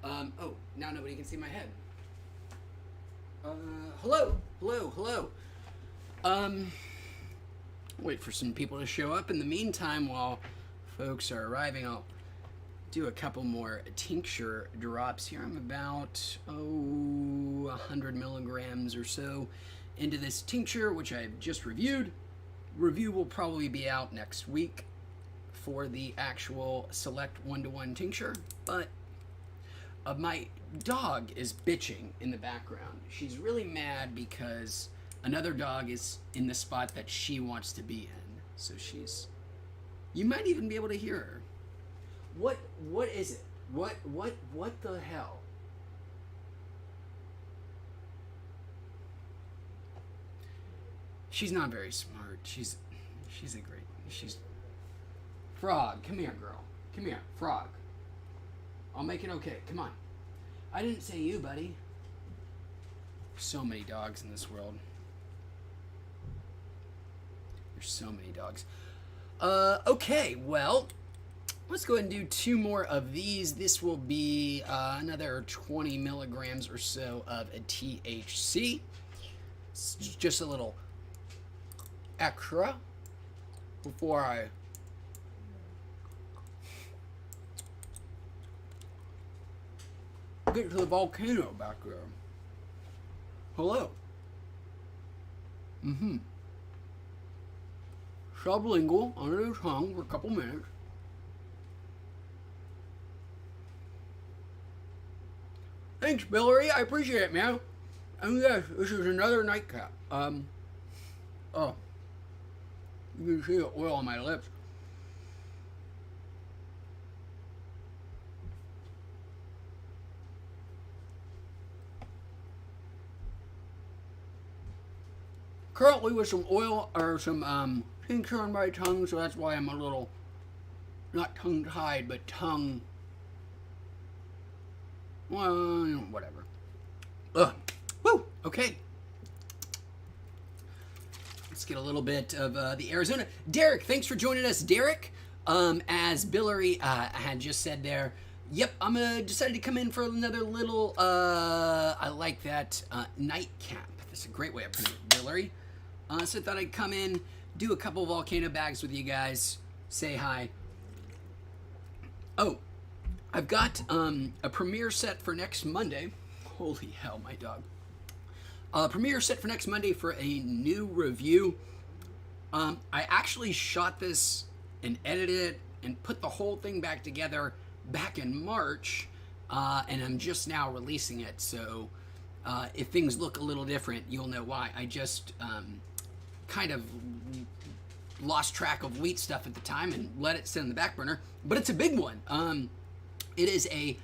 Oh, now nobody can see my head. Hello, hello, hello. Wait for some people to show up. In the meantime, while folks are arriving, I'll do a couple more tincture drops here. I'm about, 100 milligrams or so into this tincture, which I've just reviewed. Review will probably be out next week for the actual select 1-to-1 tincture, but my dog is bitching in the background. She's really mad because another dog is in the spot that she wants to be in. So you might even be able to hear her. What is it? What the hell? She's not very smart. She's Frog, come here, girl. Come here, Frog. I'll make it okay. Come on. I didn't say you, buddy. So many dogs in this world. There's so many dogs. Okay, well, let's go ahead and do 2 more of these. This will be another 20 milligrams or so of a THC. It's just a little extra before I get to the volcano back there. Hello. Sublingual under the tongue for a couple minutes. Thanks, Billery. I appreciate it, man. And yes, this is another nightcap. You can see the oil on my lips. Currently with some oil or some tincture on my tongue, so that's why I'm a little, not tongue-tied, but well, whatever. Ugh. Woo! Okay. Let's get a little bit of the Arizona. Derek, thanks for joining us, Derek. As Billery had just said there, yep, I'm decided to come in for another little, I like that, nightcap. That's a great way of putting it, Billery. So I thought I'd come in, do a couple volcano bags with you guys, say hi. Oh, I've got a premiere set for next Monday. Holy hell, my dog. Premiere set for next Monday for a new review. I actually shot this and edited it and put the whole thing back together back in March, and I'm just now releasing it. So if things look a little different, you'll know why. I just kind of lost track of wheat stuff at the time and let it sit on the back burner. But it's a big one. It is a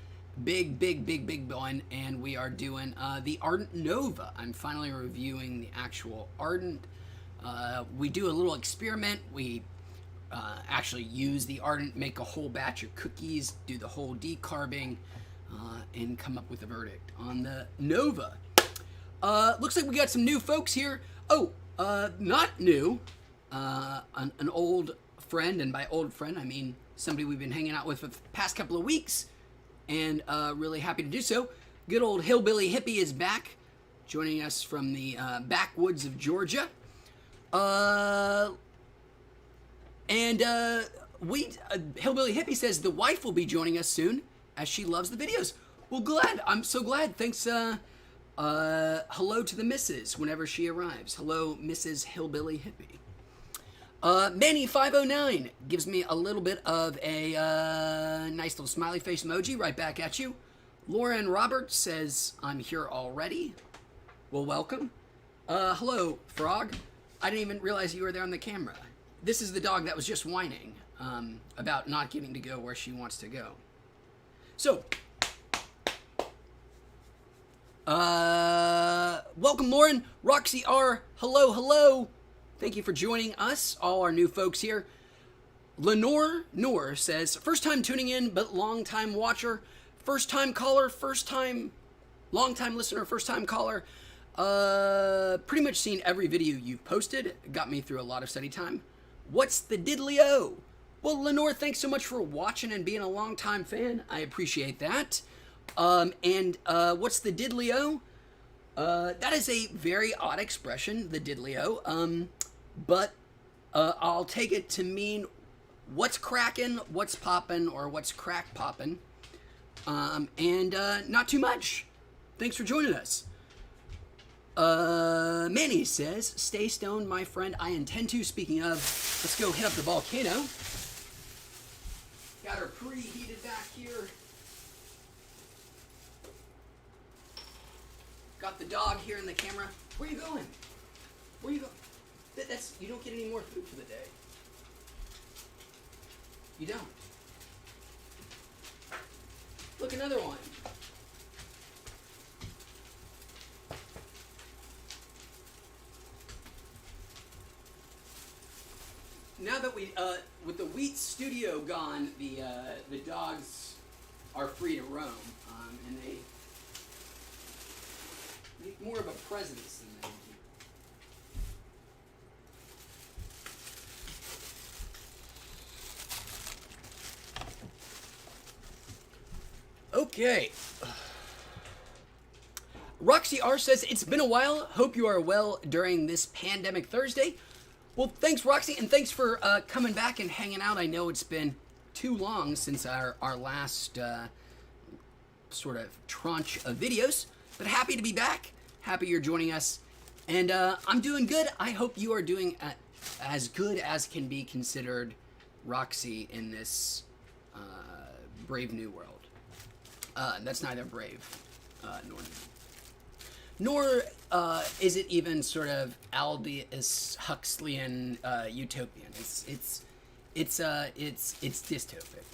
big one, and we are doing the Ardent Nova. I'm finally reviewing the actual Ardent. We do a little experiment. We actually use the Ardent, make a whole batch of cookies, do the whole decarbing, and come up with a verdict on the Nova. Looks like we got some new folks here. Oh, not new. An old friend, and by old friend, I mean somebody we've been hanging out with for the past couple of weeks, and really happy to do so. Good old Hillbilly Hippie is back, joining us from the backwoods of Georgia. Hillbilly Hippie says the wife will be joining us soon, as she loves the videos. Well, glad. I'm so glad. Thanks. Hello to the missus whenever she arrives. Hello, Mrs. Hillbilly Hippie. Manny509 gives me a little bit of a nice little smiley face emoji right back at you. Lauren Roberts says, I'm here already. Well, welcome. Hello, Frog. I didn't even realize you were there on the camera. This is the dog that was just whining about not getting to go where she wants to go. So, welcome, Lauren. Roxy R. Hello. Thank you for joining us, all our new folks here. Lenore Noor says, first time tuning in, but long time watcher. First time caller, long time listener, first time caller. Pretty much seen every video you've posted. Got me through a lot of study time. What's the diddly-o? Well, Lenore, thanks so much for watching and being a long time fan. I appreciate that. What's the diddly-o? That is a very odd expression, the diddly-o. But I'll take it to mean what's crackin', what's poppin', or what's crack poppin'. Not too much. Thanks for joining us. Manny says, stay stoned, my friend. I intend to. Speaking of, let's go hit up the volcano. Got her preheated back here. Got the dog here in the camera. Where are you going? Where are you going? You don't get any more food for the day. You don't. Look, another one. Now that with the wheat studio gone, the dogs are free to roam, and they make more of a presence than they do. Okay. Roxy R says, it's been a while. Hope you are well during this pandemic Thursday. Well, thanks, Roxy, and thanks for coming back and hanging out. I know it's been too long since our last sort of tranche of videos, but happy to be back. Happy you're joining us. And I'm doing good. I hope you are doing as good as can be considered, Roxy, in this brave new world. That's neither brave nor new. Nor is it even sort of Aldous Huxleyan utopian. It's dystopic,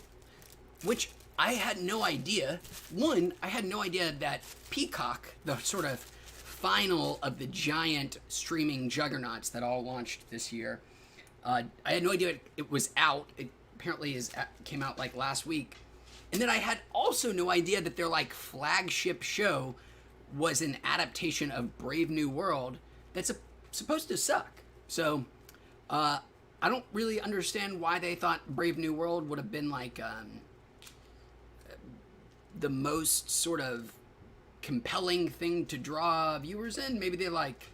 which I had no idea. One, I had no idea that Peacock, the sort of final of the giant streaming juggernauts that all launched this year, I had no idea it was out. It apparently came out like last week, and then I had also no idea that their like flagship show was an adaptation of Brave New World that's supposed to suck. So, I don't really understand why they thought Brave New World would have been like the most sort of compelling thing to draw viewers in. Maybe they like,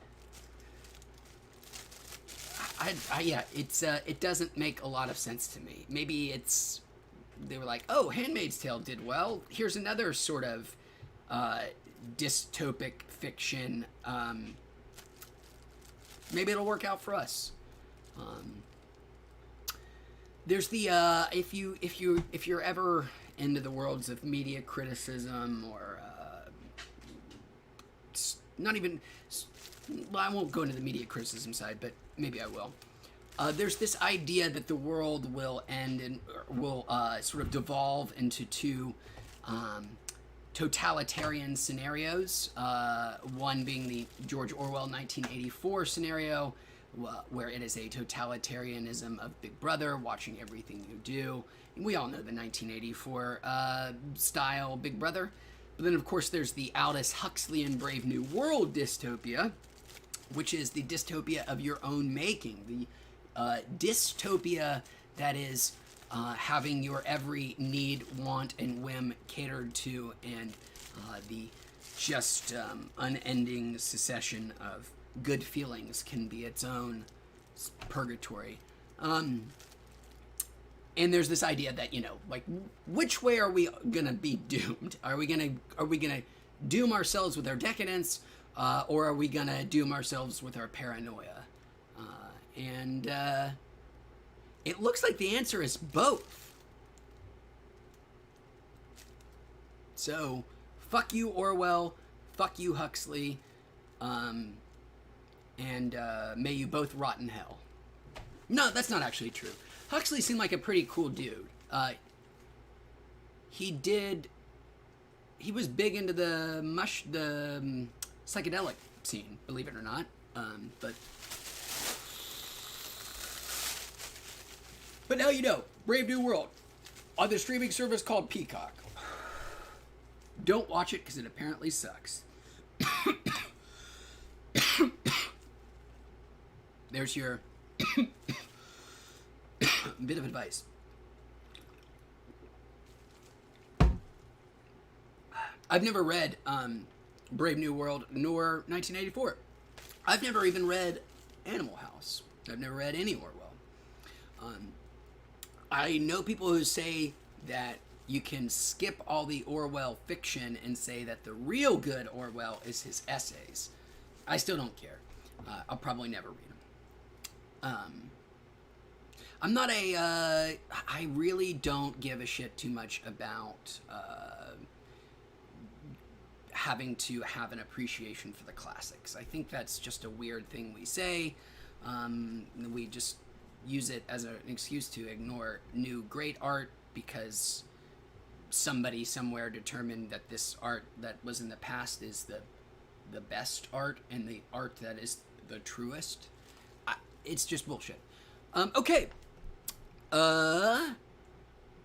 it doesn't make a lot of sense to me. Maybe they were like, oh, Handmaid's Tale did well. Here's another sort of dystopic fiction. Maybe it'll work out for us. There's the if you're ever into the worlds of media criticism or not even, well, I won't go into the media criticism side, but maybe I will. There's this idea that the world will end and will sort of devolve into two totalitarian scenarios, one being the George Orwell 1984 scenario, where it is a totalitarianism of Big Brother watching everything you do. And we all know the 1984 style Big Brother. But then, of course, there's the Aldous Huxleyan Brave New World dystopia, which is the dystopia of your own making, the dystopia that is having your every need, want, and whim catered to, and the just unending succession of good feelings can be its own purgatory. And there's this idea that, like, which way are we gonna be doomed? Are we gonna doom ourselves with our decadence, or are we gonna doom ourselves with our paranoia? It looks like the answer is both. So, fuck you, Orwell. Fuck you, Huxley. And may you both rot in hell. No, that's not actually true. Huxley seemed like a pretty cool dude. He was big into the psychedelic scene, believe it or not. But now you know, Brave New World, on the streaming service called Peacock. Don't watch it because it apparently sucks. There's your bit of advice. I've never read Brave New World nor 1984. I've never even read Animal House. I've never read any Orwell. I know people who say that you can skip all the Orwell fiction and say that the real good Orwell is his essays. I still don't care. I'll probably never read them. I'm not I really don't give a shit too much about having to have an appreciation for the classics. I think that's just a weird thing we say. We just use it as an excuse to ignore new great art because somebody somewhere determined that this art that was in the past is the best art and the art that is the truest. It's just bullshit. Okay.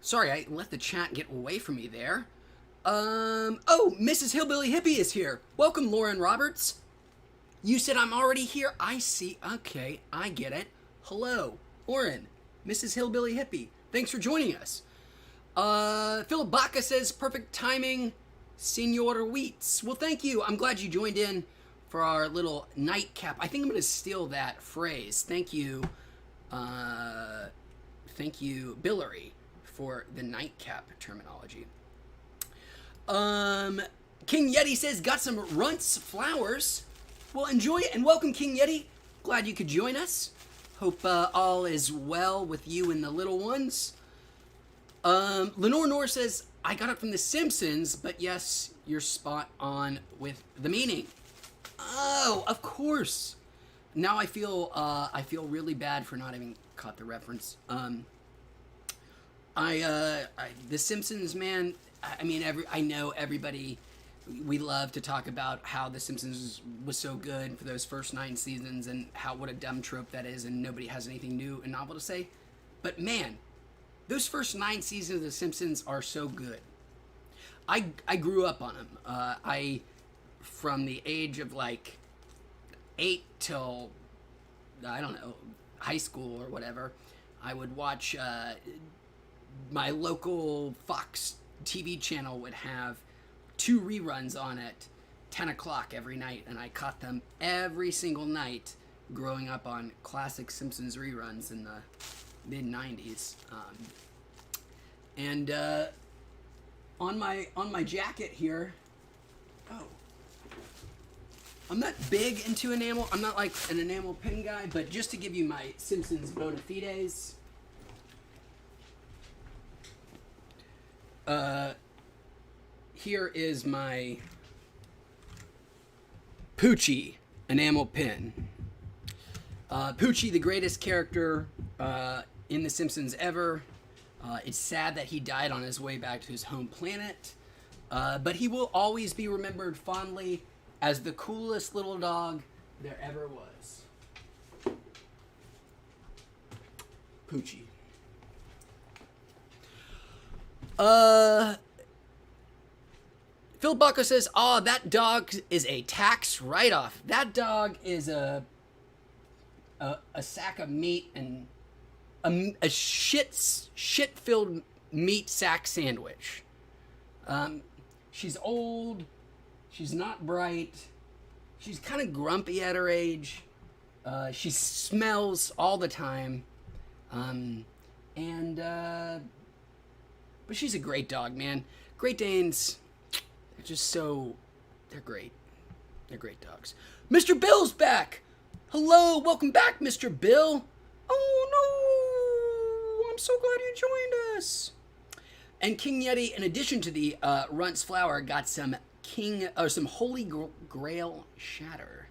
Sorry, I let the chat get away from me there. Oh, Mrs. Hillbilly Hippie is here. Welcome, Lauren Roberts. You said I'm already here? I see. Okay, I get it. Hello, Lauren, Mrs. Hillbilly Hippie. Thanks for joining us. Philip Baca says, perfect timing, Senor Wheats. Well, thank you. I'm glad you joined in for our little nightcap. I think I'm going to steal that phrase. Thank you, Billary, for the nightcap terminology. King Yeti says, got some runts flowers. Well, enjoy it and welcome, King Yeti. Glad you could join us. Hope all is well with you and the little ones. Lenore Nor says, I got it from The Simpsons, but yes, you're spot on with the meaning. Oh, of course. Now I feel really bad for not having caught the reference. The Simpsons, man. I mean, I know everybody. We love to talk about how The Simpsons was so good for those first 9 seasons and what a dumb trope that is, and nobody has anything new and novel to say. But man, those first 9 seasons of The Simpsons are so good. I grew up on them. From the age of like 8 till, I don't know, high school or whatever, I would watch, my local Fox TV channel would have 2 reruns on at 10 o'clock every night, and I caught them every single night growing up on classic Simpsons reruns in the mid-90s. On my jacket here, I'm not big into enamel. I'm not like an enamel pin guy, but just to give you my Simpsons bona fides, here is my Poochie enamel pin. Poochie, the greatest character in The Simpsons ever. It's sad that he died on his way back to his home planet, but he will always be remembered fondly as the coolest little dog there ever was. Poochie. Phil Bucko says, that dog is a tax write-off. That dog is a sack of meat and a shit-filled meat sack sandwich. She's old. She's not bright. She's kind of grumpy at her age. She smells all the time. But she's a great dog, man. Great Danes, they're great. They're great dogs. Mr. Bill's back. Hello, welcome back, Mr. Bill. Oh no, I'm so glad you joined us. And King Yeti, in addition to the Runts flower, got some Holy Grail shatter.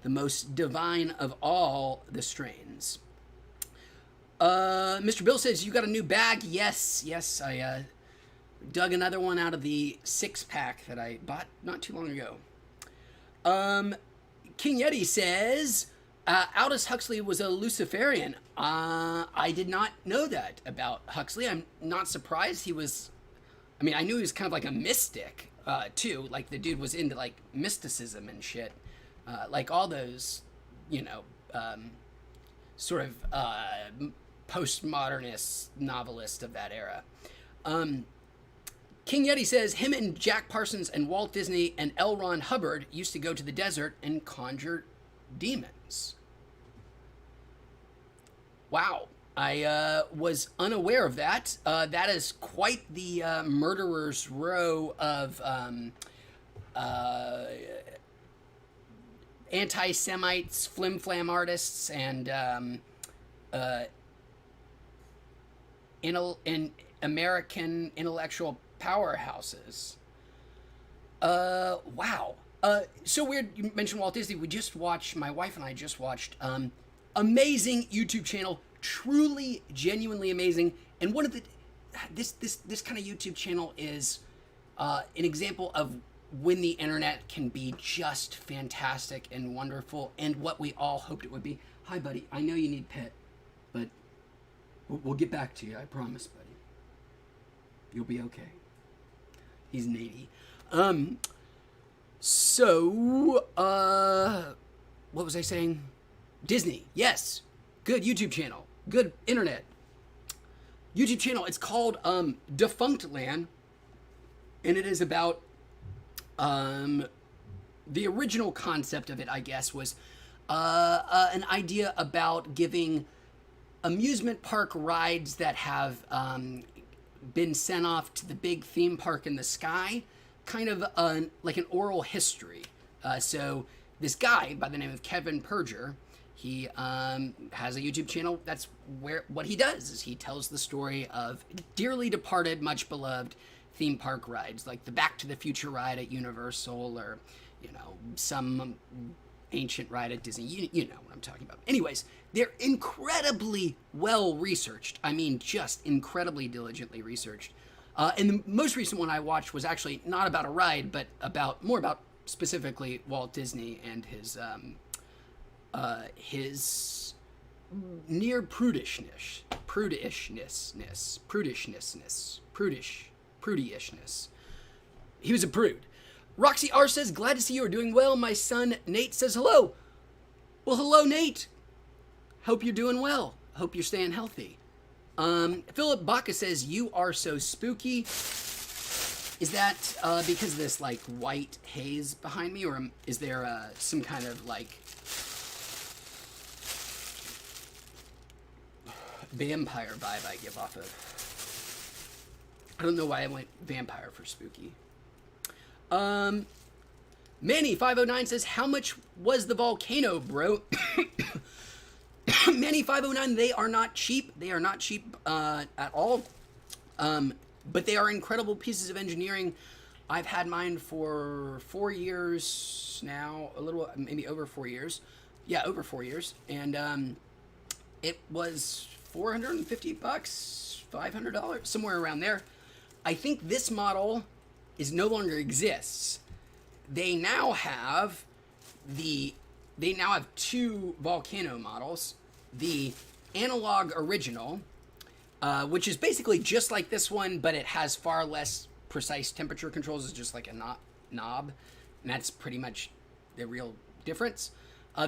The most divine of all the strains. Mr. Bill says, you got a new bag? Yes, I dug another one out of the 6-pack that I bought not too long ago. King Yeti says, Aldous Huxley was a Luciferian. I did not know that about Huxley. I'm not surprised he was. I mean, I knew he was kind of like a mystic, too. Like, the dude was into, like, mysticism and shit. Like all those, sort of postmodernist novelists of that era. King Yeti says him and Jack Parsons and Walt Disney and L. Ron Hubbard used to go to the desert and conjure demons. Wow. I was unaware of that. That is quite the murderer's row of anti-Semites, flim-flam artists, and American intellectual powerhouses. Wow. So weird you mentioned Walt Disney. My wife and I just watched amazing YouTube channel, truly, genuinely amazing. And one of this kind of YouTube channel is an example of when the internet can be just fantastic and wonderful and what we all hoped it would be. Hi, buddy. I know you need pet, but we'll get back to you. I promise, buddy. You'll be okay. He's an 80. What was I saying? Disney. Yes. Good YouTube channel. Good internet. YouTube channel. It's called Defunct Land. And it is about the original concept of it, I guess, was an idea about giving amusement park rides that have been sent off to the big theme park in the sky, kind of like an oral history. So this guy by the name of Kevin Perger, he has a YouTube channel. That's what he does is he tells the story of dearly departed, much beloved theme park rides, like the Back to the Future ride at Universal, or some ancient ride at Disney. You know what I'm talking about. Anyways, they're incredibly well researched. I mean, just incredibly diligently researched. And the most recent one I watched was actually not about a ride, but more about specifically Walt Disney and his near prudishness. He was a prude. Roxy R says, glad to see you are doing well. My son Nate says hello. Well, hello, Nate. Hope you're doing well. Hope you're staying healthy. Philip Baca says, you are so spooky. Is that because of this like white haze behind me, or is there some kind of like vampire vibe I give off of? I don't know why I went vampire for spooky. Manny509 says, how much was the Volcano, bro? Manny509, they are not cheap. They are not cheap at all. But they are incredible pieces of engineering. I've had mine for 4 years now, maybe over 4 years. Yeah, over 4 years. And it was $450, $500, somewhere around there. I think this model no longer exists. They now have two Volcano models. The analog original, which is basically just like this one, but it has far less precise temperature controls. It's just like a knob, and that's pretty much the real difference.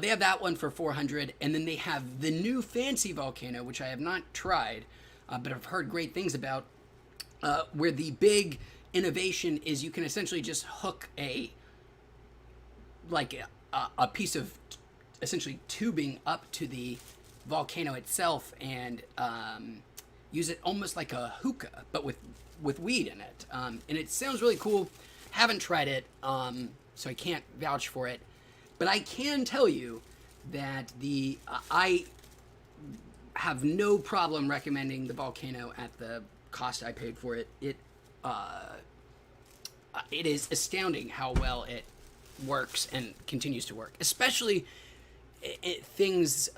They have that one for $400, and then they have the new fancy Volcano, which I have not tried, but I've heard great things about, where the big innovation is you can essentially just hook a piece of essentially tubing up to the Volcano itself and use it almost like a hookah, but with weed in it. And it sounds really cool. Haven't tried it, so I can't vouch for it. But I can tell you that I have no problem recommending the Volcano at the cost I paid for it. It is astounding how well it works and continues to work, especially things.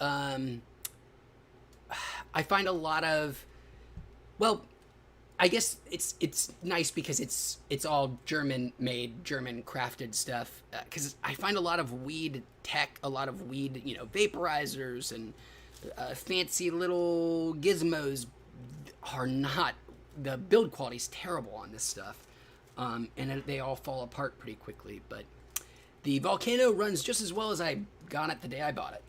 I find a lot of, well, I guess it's nice because it's all German made, German crafted stuff. Because I find a lot of weed tech, a lot of weed, vaporizers and fancy little gizmos are not. The build quality is terrible on this stuff, and they all fall apart pretty quickly. But the Volcano runs just as well as I got it the day I bought it.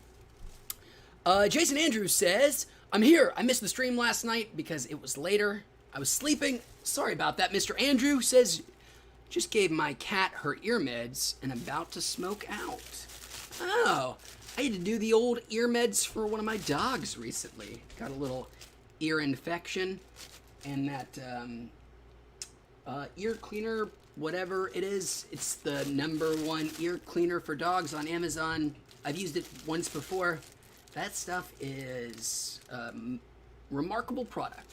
Jason Andrews says, I'm here. I missed the stream last night because it was later. I was sleeping. Sorry about that. Mr. Andrew says, just gave my cat her ear meds and about to smoke out. Oh, I had to do the old ear meds for one of my dogs recently. Got a little ear infection, and that ear cleaner, whatever it is, it's the #1 ear cleaner for dogs on Amazon. I've used it once before. That stuff is remarkable product.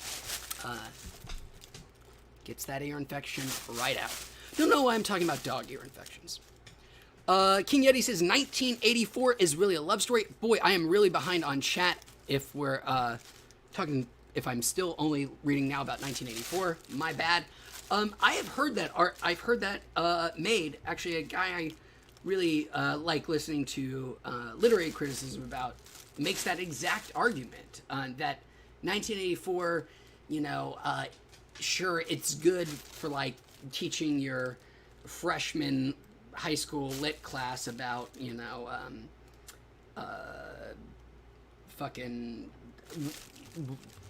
Gets that ear infection right out. Don't know why I'm talking about dog ear infections. King Yeti says 1984 is really a love story. Boy, I am really behind on chat if we're talking. If I'm still only reading now about 1984, my bad. I have heard that art. I've heard that made. Actually, a guy I really like listening to literary criticism about makes that exact argument that 1984, sure, it's good for like teaching your freshman high school lit class about, fucking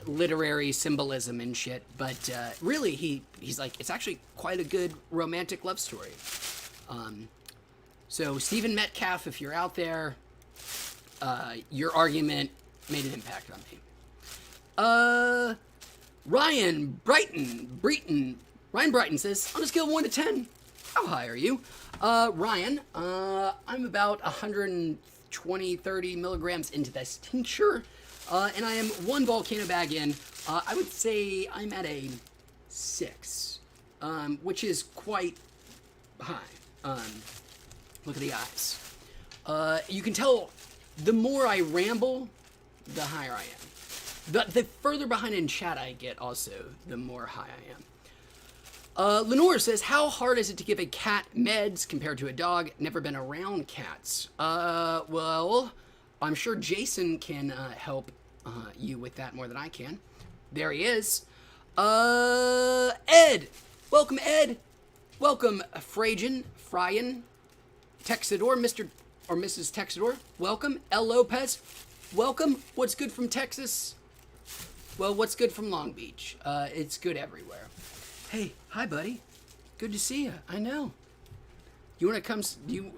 literary symbolism and shit, but really he's like, it's actually quite a good romantic love story. So Stephen Metcalf, if you're out there, your argument made an impact on me. Ryan Brighton says, on a scale of 1 to 10, how high are you? Ryan, I'm about 120-30 milligrams into this tincture, and I am 1 Volcano bag in. I would say I'm at a 6, which is quite high. Look at the eyes. You can tell the more I ramble, the higher I am. The further behind in chat I get also, the more high I am. Lenore says, how hard is it to give a cat meds compared to a dog? Never been around cats. Well, I'm sure Jason can help you with that more than I can. There he is. Ed. Welcome, Ed. Welcome, Fryan, Texador, Mr. or Mrs. Texador. Welcome. L. Lopez. Welcome. What's good from Texas? Well, what's good from Long Beach? It's good everywhere. Hey, hi, buddy. Good to see you. I know. You want to come? Do you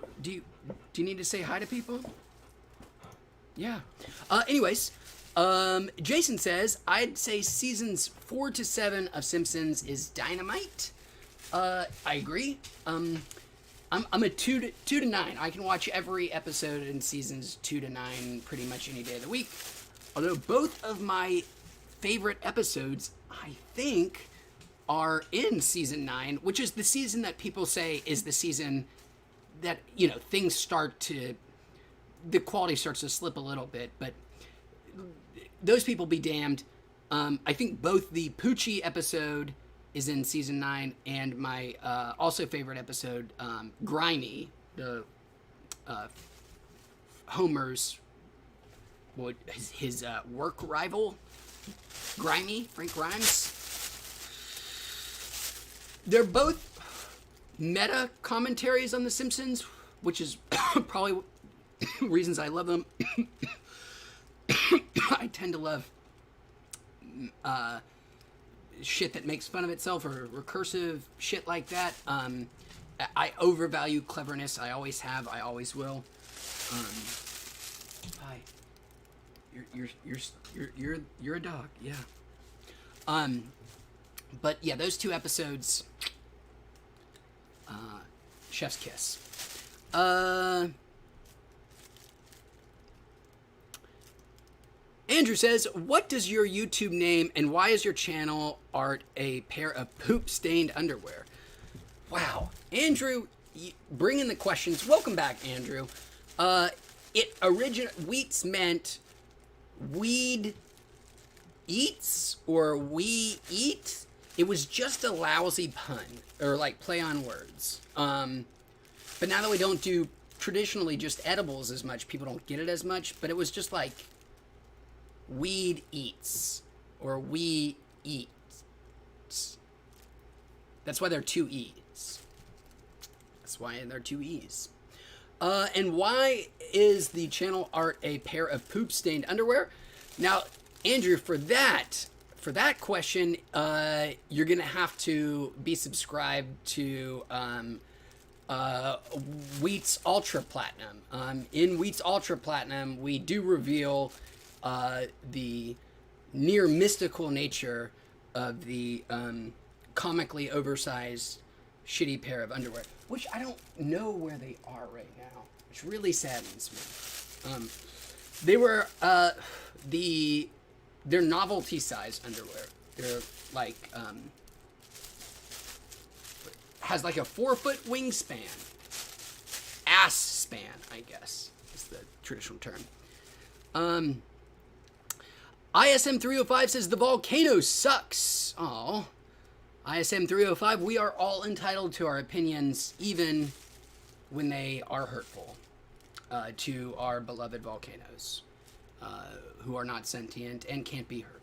need to say hi to people? Yeah. Anyways, Jason says I'd say seasons 4 to 7 of Simpsons is dynamite. I agree. I'm a 2 to 9. I can watch every episode in seasons 2 to 9 pretty much any day of the week. Although both of my favorite episodes, I think, are in season 9, which is the season that people say is the season that, things start to, the quality starts to slip a little bit, but those people be damned. I think both the Poochie episode is in season 9 and my also favorite episode, Grimy, the Homer's, his work rival, Grimy, Frank Grimes. They're both meta commentaries on The Simpsons, which is probably reasons I love them. I tend to love shit that makes fun of itself or recursive shit like that. I overvalue cleverness. I always have. I always will. Hi. You're a dog. Yeah. But yeah, those 2 episodes. Chef's kiss. Andrew says, what does your YouTube name and why is your channel art a pair of poop-stained underwear? Wow. Andrew, bring in the questions. Welcome back, Andrew. Wheats meant weed eats or we eat. It was just a lousy pun or like play on words. But now that we don't do traditionally just edibles as much, people don't get it as much, but it was just like weed eats or we eat. That's why there are 2 E's. That's why there are 2 E's. And why is the channel art a pair of poop-stained underwear? Now, Andrew, for that, For that question, you're gonna have to be subscribed to Wheat's Ultra Platinum. In Wheat's Ultra Platinum, we do reveal the near mystical nature of the comically oversized shitty pair of underwear, which I don't know where they are right now, which really saddens me. They were they're novelty size underwear. They're like has like a 4-foot wingspan, ass span, I guess is the traditional term. ISM 305 says the Volcano sucks. Oh, ISM 305, we are all entitled to our opinions, even when they are hurtful to our beloved volcanoes, who are not sentient and can't be hurt.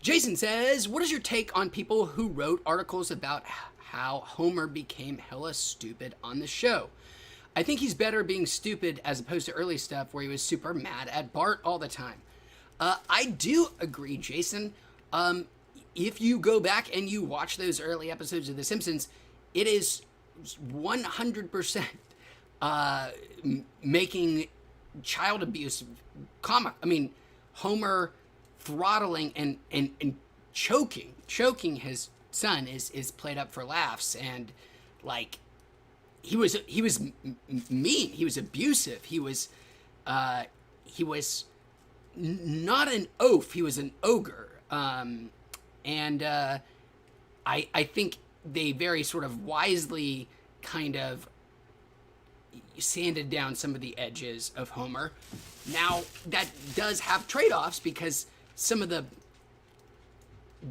Jason says, what is your take on people who wrote articles about how Homer became hella stupid on the show? I think he's better being stupid as opposed to early stuff where he was super mad at Bart all the time. I do agree, Jason. If you go back and you watch those early episodes of The Simpsons, it is 100% making child abuse comic. I mean, Homer throttling and choking his son is played up for laughs, and like he was mean, he was abusive, he was not an oaf, he was an ogre, and I think they very sort of wisely kind of sanded down some of the edges of Homer. Now that does have trade-offs, because some of the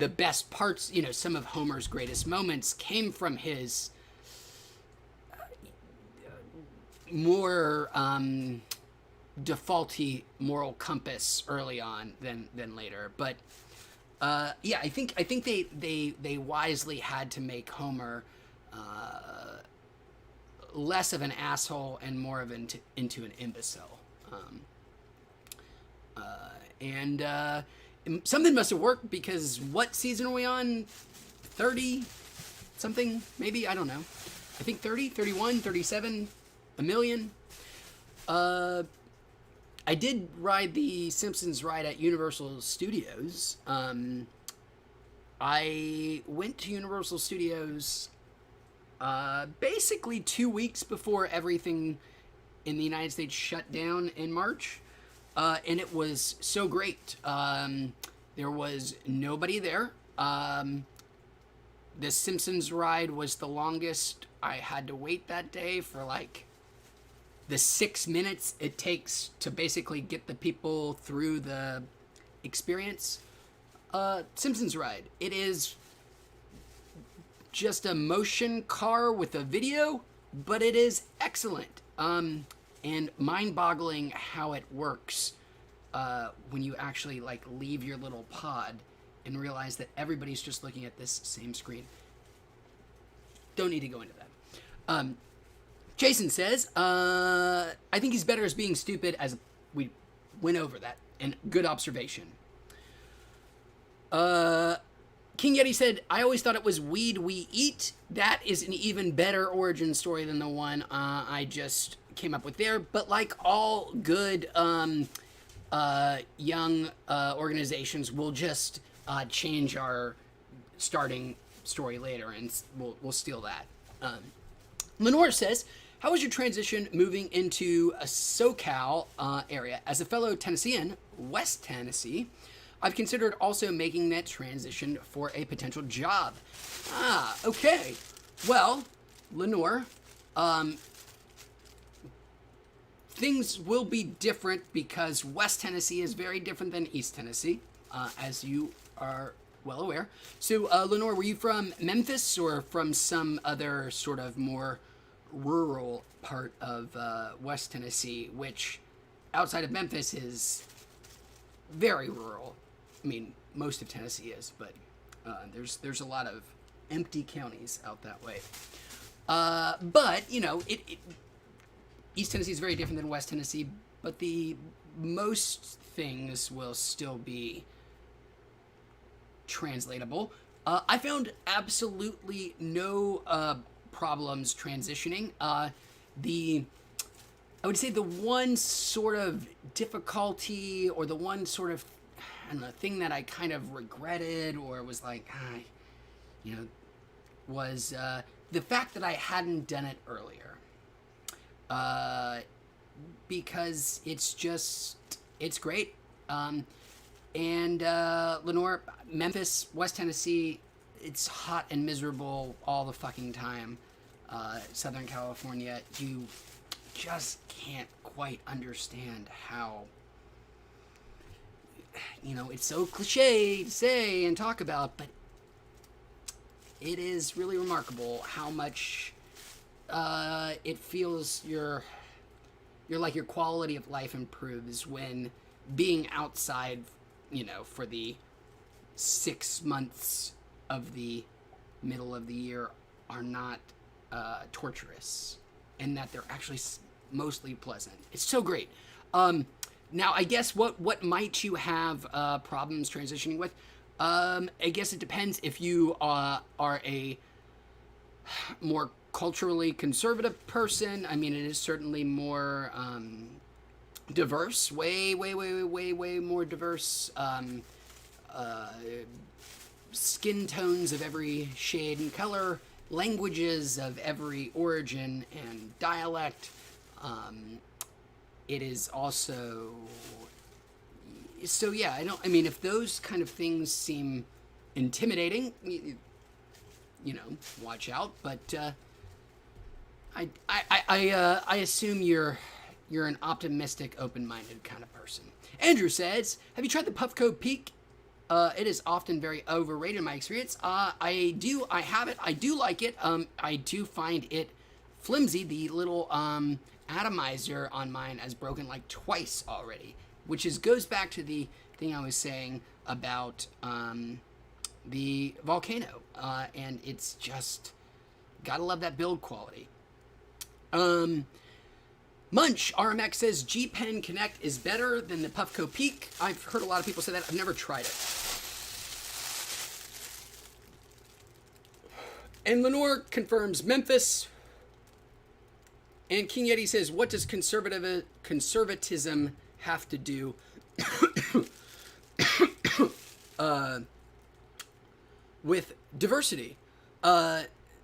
best parts, you know, some of Homer's greatest moments came from his more defaulty moral compass early on than later. But yeah, I think they wisely had to make Homer less of an asshole and more of into an imbecile. And something must have worked, because what season are we on? 30 something, maybe? I don't know. I think 30, 31, 37, a million. I did ride the Simpsons ride at Universal Studios. I went to Universal Studios basically 2 weeks before everything in the United States shut down in March. And it was so great. There was nobody there. The Simpsons ride was the longest I had to wait that day, for like the 6 minutes it takes to basically get the people through the experience. Simpsons ride. It is just a motion car with a video, but it is excellent. And mind-boggling how it works when you actually like leave your little pod and realize that everybody's just looking at this same screen. Don't need to go into that. Jason says, I think he's better as being stupid, as we went over that. And good observation. King Yeti said, I always thought it was weed we eat. That is an even better origin story than the one I just came up with there. But like all good young organizations, we'll just change our starting story later, and we'll steal that. Lenore says, how was your transition moving into a SoCal area? As a fellow Tennessean, West Tennessee, I've considered also making that transition for a potential job. Ah, okay. Well, Lenore, things will be different, because West Tennessee is very different than East Tennessee, as you are well aware. So, Lenore, were you from Memphis or from some other sort of more rural part of West Tennessee, which outside of Memphis is very rural? I mean, most of Tennessee is, but there's a lot of empty counties out that way. But, you know, East Tennessee is very different than West Tennessee, but the most things will still be translatable. I found absolutely no problems transitioning. I would say the one sort of difficulty, or the one sort of, I don't know, thing that I kind of regretted, or was like, you know, was the fact that I hadn't done it earlier. Because it's great. And Lenore, Memphis, West Tennessee, it's hot and miserable all the fucking time. Southern California, you just can't quite understand how, you know, it's so cliche to say and talk about, but it is really remarkable how much it feels your quality of life improves when being outside, you know, for the 6 months of the middle of the year are not torturous, and that they're actually mostly pleasant. It's so great. Now, I guess what might you have problems transitioning with? I guess it depends if you are a more culturally conservative person. I mean, it is certainly more diverse, way more diverse. Skin tones of every shade and color, languages of every origin and dialect. It is also, so yeah, I mean, if those kind of things seem intimidating, you know, watch out. But I assume you're an optimistic, open-minded kind of person. Andrew says, have you tried the Puffco Peak? It is often very overrated in my experience. I have it. I do like it. I do find it flimsy. The little atomizer on mine has broken like twice already, which goes back to the thing I was saying about the Volcano. And it's just, gotta love that build quality. Munch RMX says G-Pen Connect is better than the Puffco Peak. I've heard a lot of people say that. I've never tried it. And Lenore confirms Memphis. And King Yeti says, what does conservatism have to do with diversity?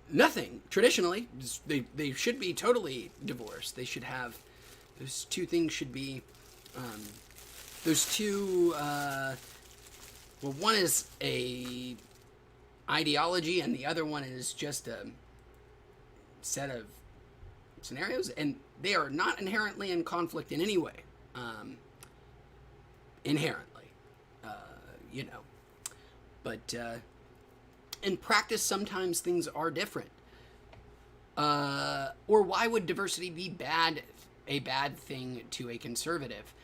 Nothing. Traditionally, they should be totally divorced. They should have, those two things should be, those two, well, one is a ideology and the other one is just a set of scenarios, and they are not inherently in conflict in any way. Inherently, you know. But, in practice, sometimes things are different. Or why would diversity be a bad thing to a conservative?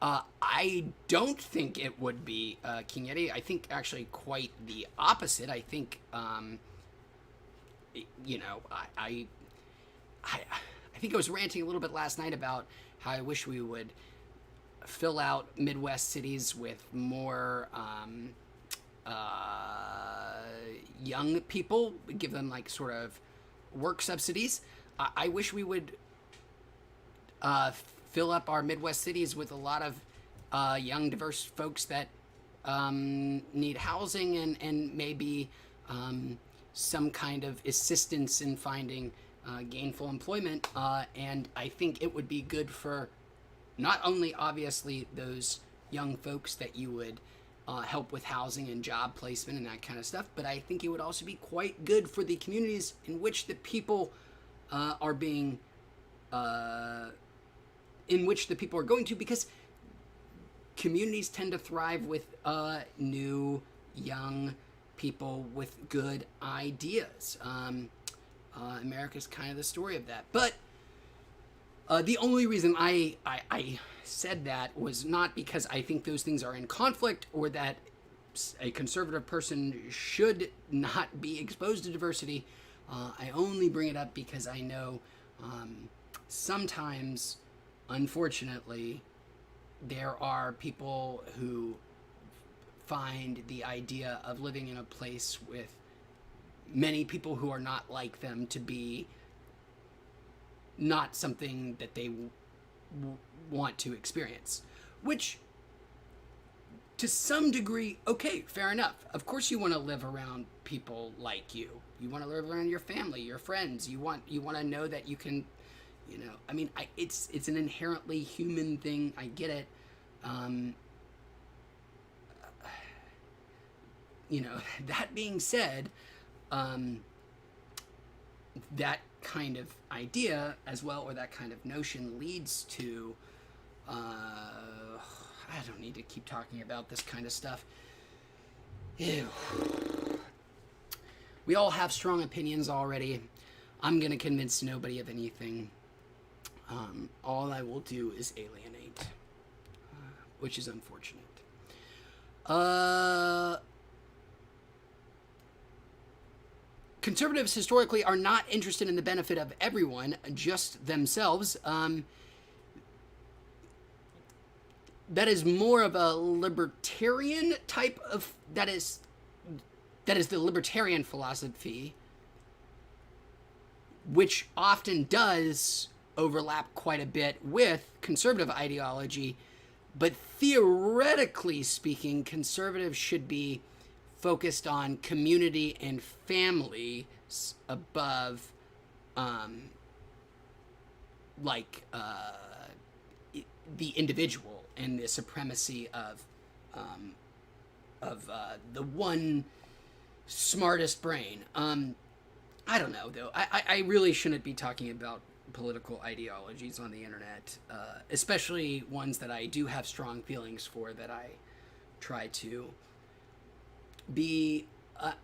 I don't think it would be, King Yeti. I think actually quite the opposite. I think, you know, I think I was ranting a little bit last night about how I wish we would fill out Midwest cities with more, young people, give them like sort of work subsidies. I wish we would fill up our Midwest cities with a lot of young, diverse folks that need housing and maybe some kind of assistance in finding gainful employment. And I think it would be good for not only obviously those young folks that you would help with housing and job placement and that kind of stuff, but I think it would also be quite good for the communities in which the people are being, in which the people are going to, because communities tend to thrive with new, young people with good ideas. America's kind of the story of that. But the only reason I said that was not because I think those things are in conflict or that a conservative person should not be exposed to diversity. I only bring it up because I know sometimes, unfortunately, there are people who find the idea of living in a place with many people who are not like them to be not something that they want to experience. Which, to some degree, okay, fair enough. Of course you want to live around people like you. You want to live around your family, your friends. You want to know that you can, I mean, it's an inherently human thing. I get it. That being said, that kind of idea as well, or that kind of notion leads to, I don't need to keep talking about this kind of stuff. Ew. We all have strong opinions already. I'm going to convince nobody of anything. All I will do is alienate, which is unfortunate. Conservatives historically are not interested in the benefit of everyone, just themselves. That is more of a libertarian type of, that is the libertarian philosophy, which often does overlap quite a bit with conservative ideology. But theoretically speaking, conservatives should be focused on community and family above, the individual and the supremacy of the one smartest brain. I don't know, though. I really shouldn't be talking about political ideologies on the internet, especially ones that I do have strong feelings for, that I try to be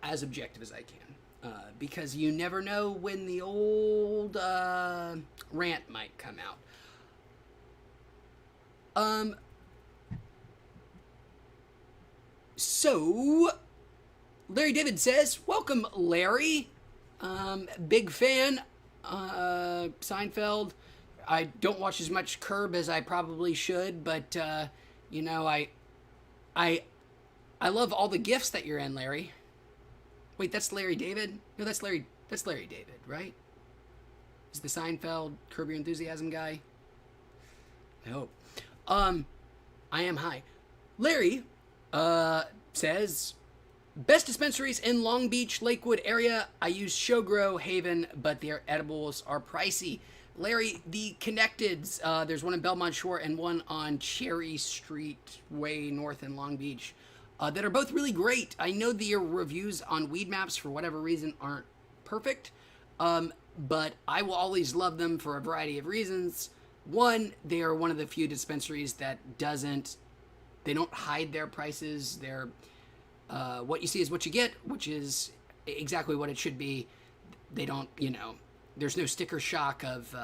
as objective as I can, because you never know when the old rant might come out. So, Larry David says, welcome, Larry. Big fan. Seinfeld. I don't watch as much Curb as I probably should, but, I love all the gifts that you're in, Larry. Wait, that's Larry David? No, that's Larry David, right? Is the Seinfeld Curb Your Enthusiasm guy? I hope. I am high. Larry, says, best dispensaries in Long Beach, Lakewood area. I use Showgrow, Haven, but their edibles are pricey. Larry, the Connecteds, there's one in Belmont Shore and one on Cherry Street, way north in Long Beach, that are both really great. I know the reviews on Weed Maps, for whatever reason, aren't perfect, but I will always love them for a variety of reasons. One, they are one of the few dispensaries that they don't hide their prices. They're, what you see is what you get, which is exactly what it should be. They don't, there's no sticker shock of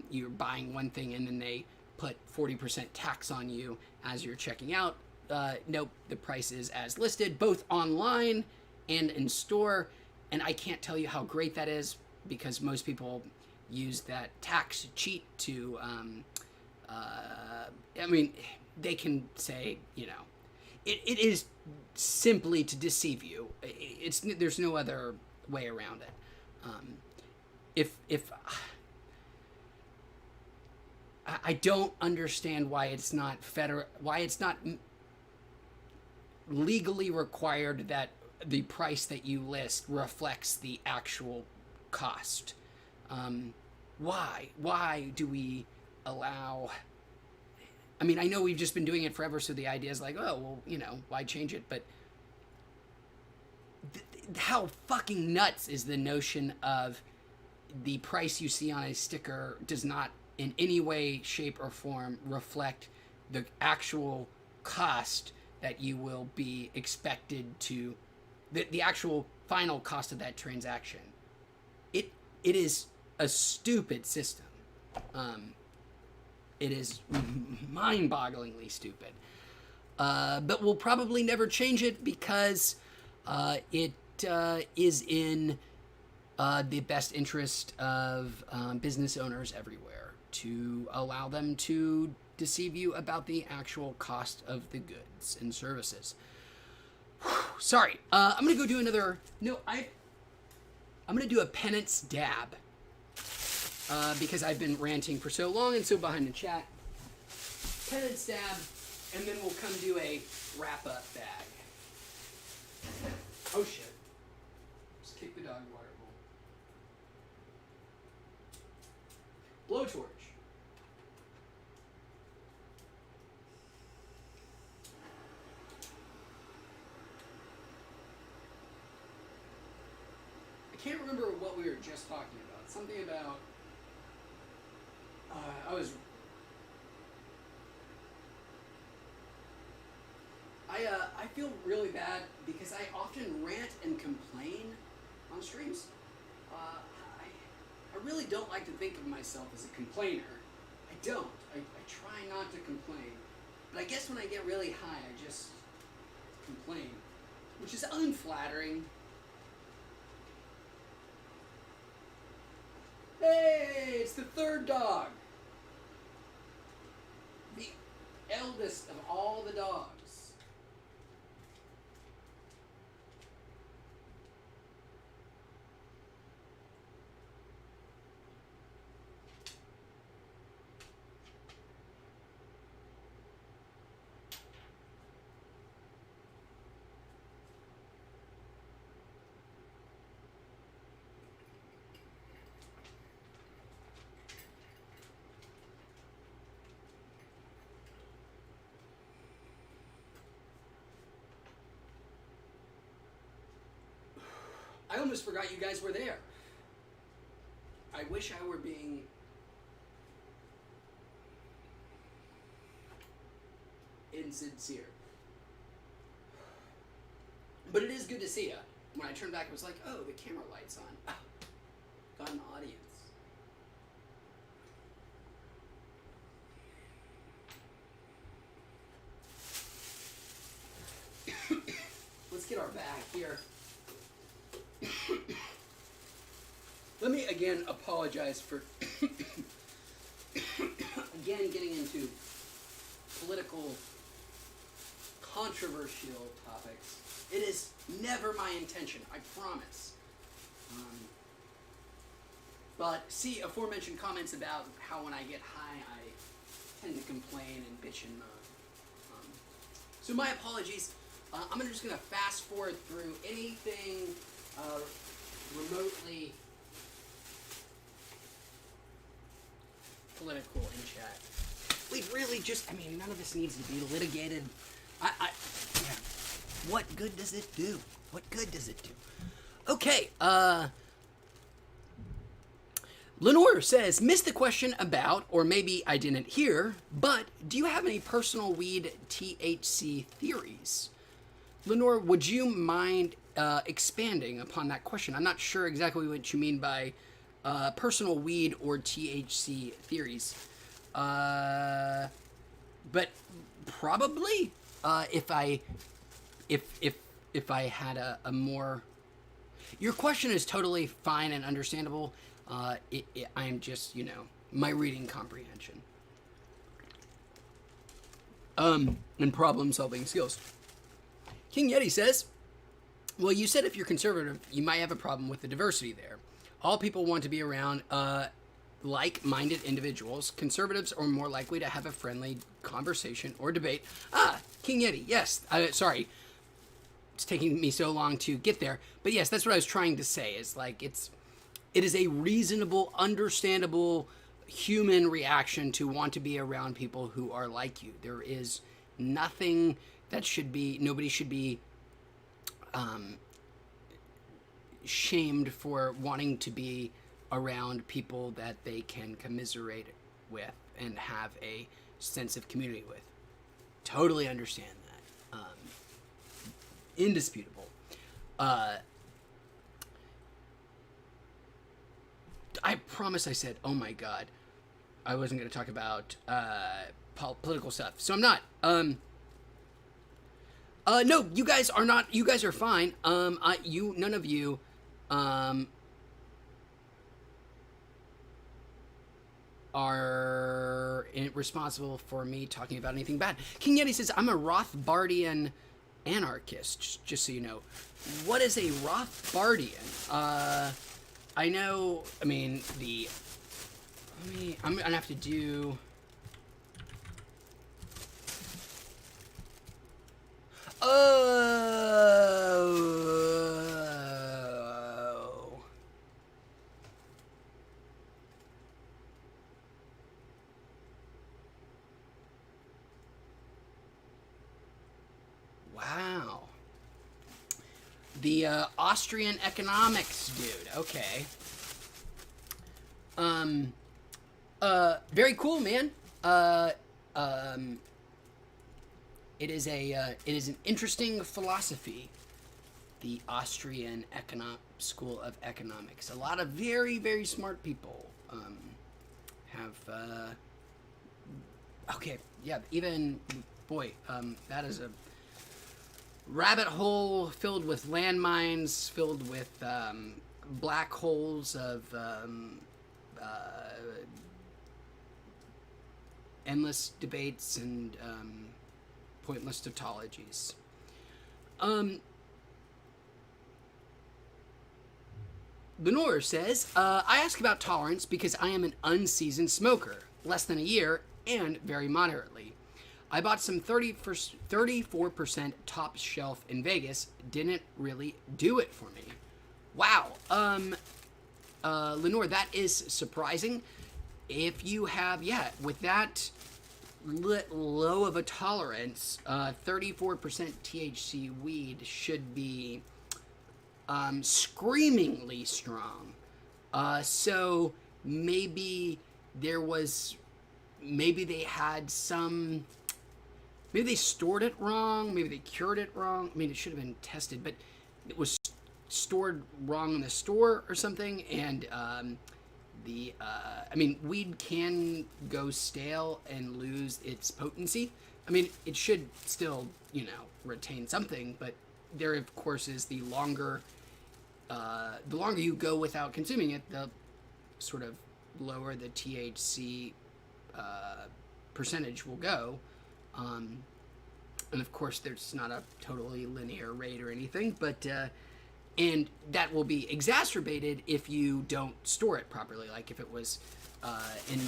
you're buying one thing and then they put 40% tax on you as you're checking out. Nope, the price is as listed, both online and in store. And I can't tell you how great that is, because most people use that tax cheat to, they can say, it is simply to deceive you. There's no other way around it. If I don't understand why it's not legally required that the price that you list reflects the actual cost. Why do we allow? I mean, I know we've just been doing it forever, so the idea is like, oh, well, why change it? But how fucking nuts is the notion of the price you see on a sticker does not in any way, shape, or form reflect the actual cost that you will be expected to, the actual final cost of that transaction. It is a stupid system. It is mind-bogglingly stupid. But we'll probably never change it, because it is in the best interest of business owners everywhere to allow them to deceive you about the actual cost of the goods and services. Sorry. I'm gonna go do another. No, I'm gonna do a penance dab. Because I've been ranting for so long and so behind the chat. Penance dab, and then we'll come do a wrap up bag. Oh shit. Just kick the dog water bowl. Blowtorch. I can't remember what we were just talking about. Something about I feel really bad because I often rant and complain on streams. I really don't like to think of myself as a complainer. I don't. I try not to complain. But I guess when I get really high, I just complain, which is unflattering. Hey, it's the third dog. The eldest of all the dogs. I almost forgot you guys were there. I wish I were being insincere. But it is good to see you. When I turned back, it was like, oh, the camera light's on. Got an audience. Let's get our bag here. Let me again apologize for again getting into political controversial topics. It is never my intention, I promise. But see aforementioned comments about how when I get high I tend to complain and bitch and moan. So my apologies. I'm just going to fast forward through anything remotely political in chat. We really just, I mean, none of this needs to be litigated. Yeah. What good does it do? What good does it do? Okay, Lenore says, missed the question about, or maybe I didn't hear, but do you have any personal weed THC theories? Lenore, would you mind expanding upon that question? I'm not sure exactly what you mean by personal weed or THC theories. But probably if I had a more... Your question is totally fine and understandable. I'm just, my reading comprehension. And problem-solving skills. King Yeti says, well, you said if you're conservative, you might have a problem with the diversity there. All people want to be around like-minded individuals. Conservatives are more likely to have a friendly conversation or debate. King Yeti, yes. Sorry. It's taking me so long to get there. But yes, that's what I was trying to say. Is like it is a reasonable, understandable human reaction to want to be around people who are like you. There is nothing that nobody should be shamed for wanting to be around people that they can commiserate with and have a sense of community with. Totally understand that. Indisputable. I promise I said, oh my god, I wasn't going to talk about political stuff. So I'm not. No, you guys are not. You guys are fine. None of you, are responsible for me talking about anything bad. King Yeti says, I'm a Rothbardian anarchist, just so you know. What is a Rothbardian? I know, I mean, I'm gonna have to do... Oh. Wow. The Austrian economics dude. Okay. Very cool, man. It is an interesting philosophy, the Austrian School of Economics. A lot of very, very smart people have. Okay, yeah, even boy, that is a rabbit hole filled with landmines, filled with black holes of endless debates and pointless tautologies. Lenore says, I ask about tolerance because I am an unseasoned smoker, less than a year, and very moderately. I bought some 34% top shelf in Vegas. Didn't really do it for me. Wow. Lenore, that is surprising. If you have, with that low of a tolerance, 34% THC weed should be screamingly strong. So maybe they had some, maybe they stored it wrong, maybe they cured it wrong. I mean, it should have been tested, but it was stored wrong in the store or something, and weed can go stale and lose its potency. I mean, it should still, retain something, but there, of course, is the longer you go without consuming it, the sort of lower the THC percentage will go. And of course, there's not a totally linear rate or anything, but and that will be exacerbated if you don't store it properly. Like if it was in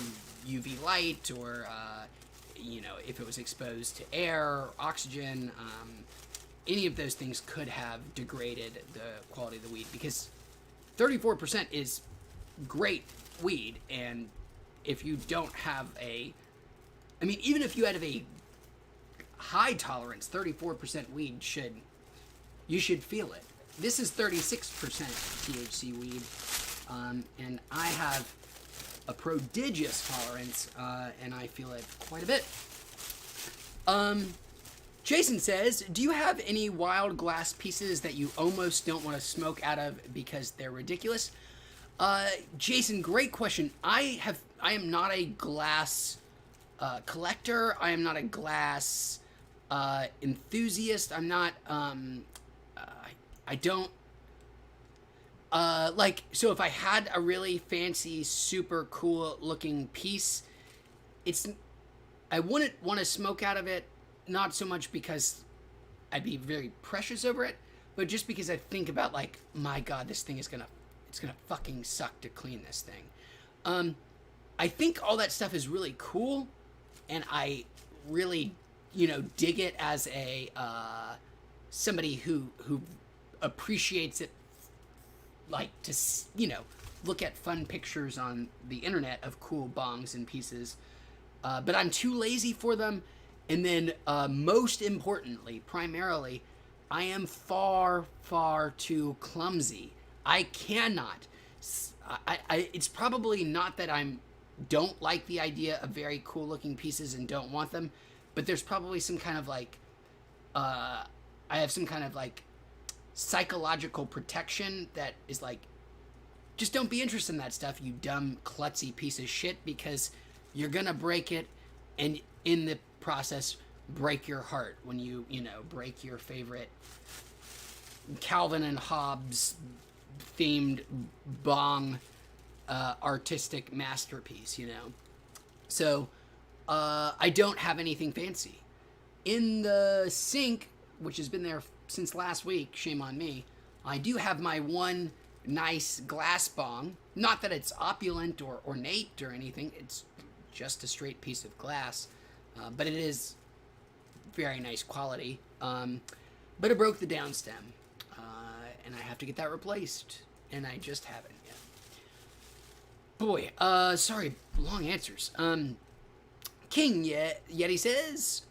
UV light, or if it was exposed to air or oxygen, any of those things could have degraded the quality of the weed, because 34% is great weed. And if you don't have even if you had a high tolerance, 34% weed you should feel it. This is 36% THC weed, and I have a prodigious tolerance, and I feel it quite a bit. Jason says, do you have any wild glass pieces that you almost don't want to smoke out of because they're ridiculous? Jason, great question. I am not a glass collector. I am not a glass enthusiast. I'm not, I don't, so if I had a really fancy, super cool looking piece, I wouldn't want to smoke out of it, not so much because I'd be very precious over it, but just because I think about, my God, this thing it's gonna fucking suck to clean this thing. I think all that stuff is really cool, and I really, dig it as a, somebody who appreciates it, to look at fun pictures on the internet of cool bongs and pieces, but I'm too lazy for them. And then most importantly, primarily, I am far, far too clumsy. I cannot. It's probably not that I don't like the idea of very cool looking pieces and don't want them, but there's probably some kind of I have some kind of psychological protection that is just don't be interested in that stuff, you dumb klutzy piece of shit, because you're gonna break it, and in the process break your heart when you break your favorite Calvin and Hobbes themed bong artistic masterpiece. So I don't have anything fancy in the sink. which has been there since last week, shame on me. I do have my one nice glass bong. Not that it's opulent or ornate or anything. It's just a straight piece of glass. But it is very nice quality. But it broke the down stem. And I have to get that replaced. And I just haven't yet. Boy, sorry, long answers. King Yeti says,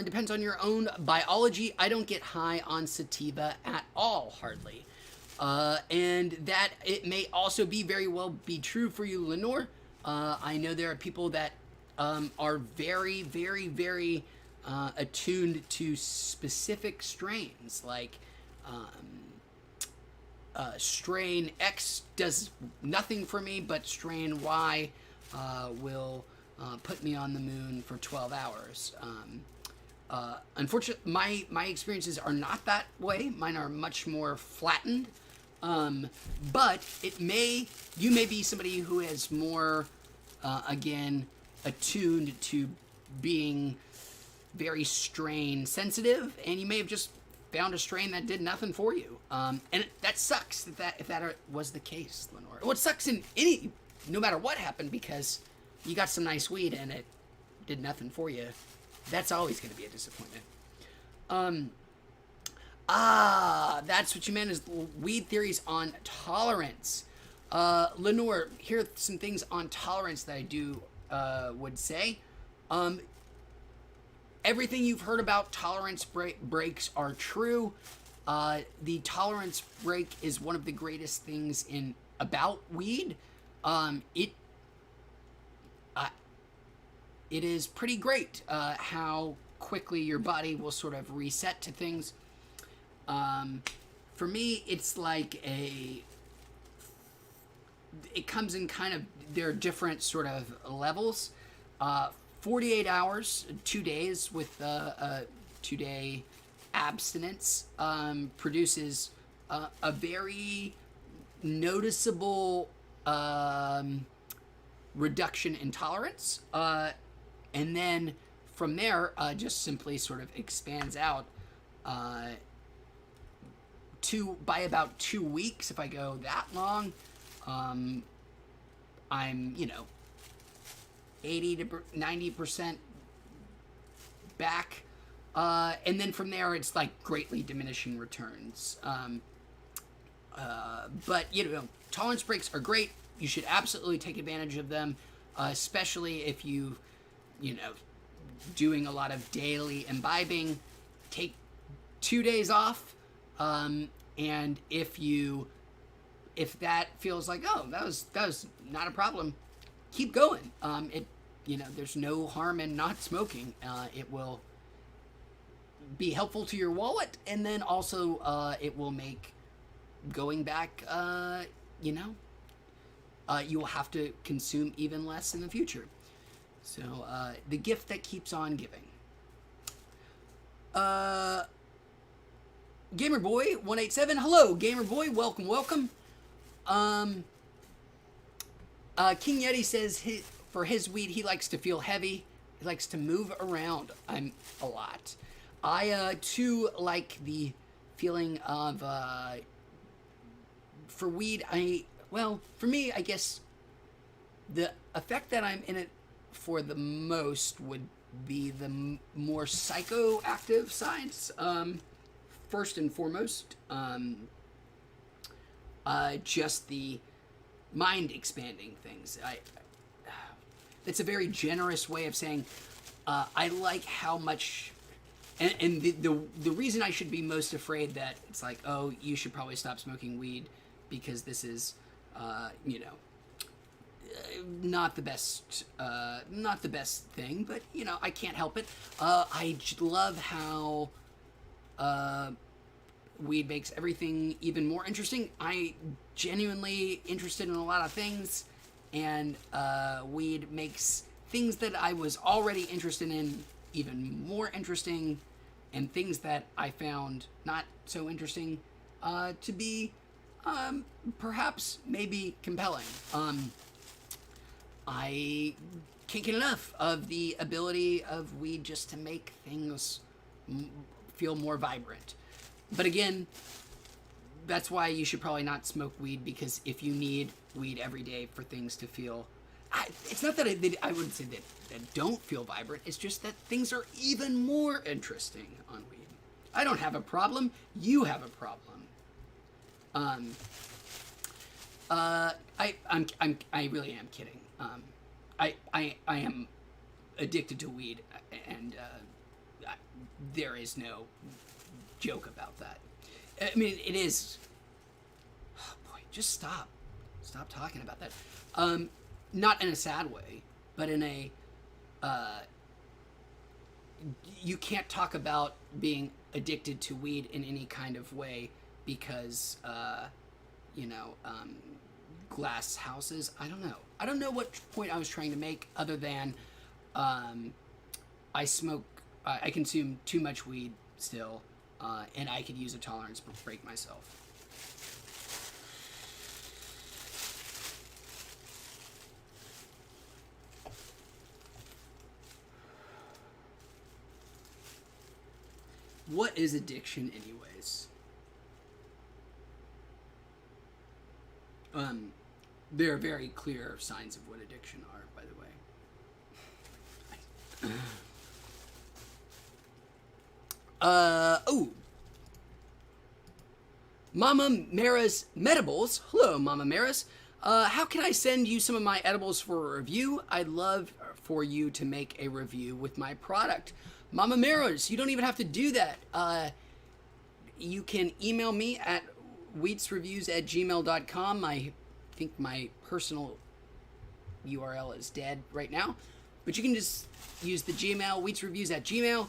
depends on your own biology. I don't get high on sativa at all, hardly. And that it may also very well be true for you, Lenore. I know there are people that are very, very, very attuned to specific strains, like strain X does nothing for me, but strain Y will put me on the moon for 12 hours. Unfortunately, my experiences are not that way. Mine are much more flattened. But you may be somebody who is more, again, attuned to being very strain sensitive, and you may have just found a strain that did nothing for you. And that sucks if that was the case, Lenore. Well, it sucks no matter what happened, because you got some nice weed and it did nothing for you. That's always going to be a disappointment. That's what you meant is weed theories on tolerance. Lenore, here are some things on tolerance that I would say. Everything you've heard about tolerance breaks are true. The tolerance break is one of the greatest things about weed. It is pretty great how quickly your body will sort of reset to things. For me, it's like it comes in kind of, there are different sort of levels. 48 hours, 2 days with a 2-day abstinence produces a very noticeable reduction in tolerance. And then from there, just simply sort of expands out by about 2 weeks. If I go that long, I'm, 80 to 90% back. And then from there, it's like greatly diminishing returns. But, tolerance breaks are great. You should absolutely take advantage of them, especially if doing a lot of daily imbibing. Take 2 days off. And if that feels like, oh, that was not a problem, keep going. There's no harm in not smoking. It will be helpful to your wallet, and then also it will make going back, you will have to consume even less in the future. So the gift that keeps on giving. Gamerboy187, hello, Gamerboy, welcome. King Yeti says for his weed, he likes to feel heavy. He likes to move around a lot. I, too, like the feeling of, for weed, for me, I guess the effect that I'm in it for the most would be the more psychoactive sides, first and foremost. Just the mind expanding things. It's a very generous way of saying I like how much, and the reason I should be most afraid that it's like, oh, you should probably stop smoking weed because this is not the best thing, but I can't help it. I love how weed makes everything even more interesting. I genuinely interested in a lot of things, and weed makes things that I was already interested in even more interesting, and things that I found not so interesting to be perhaps maybe compelling. I can't get enough of the ability of weed just to make things feel more vibrant. But again, that's why you should probably not smoke weed, because if you need weed every day for things to feel... it's not that I wouldn't say that don't feel vibrant. It's just that things are even more interesting on weed. I don't have a problem. You have a problem. I really am kidding. I am addicted to weed, and there is no joke about that. I mean, it is... Oh boy, just stop. Stop talking about that. Not in a sad way, but in a... you can't talk about being addicted to weed in any kind of way because, glass houses. I don't know. I don't know what point I was trying to make other than I consume too much weed still, and I could use a tolerance break myself. What is addiction, anyways? There are very clear signs of what addiction are, by the way. Mama Mara's Medibles. Hello, Mama Mara's. How can I send you some of my edibles for a review? I'd love for you to make a review with my product. Mama Mara's, you don't even have to do that. You can email me at wheatsreviews@gmail.com. I think my personal URL is dead right now. But you can just use the Gmail, wheatsreviews@gmail.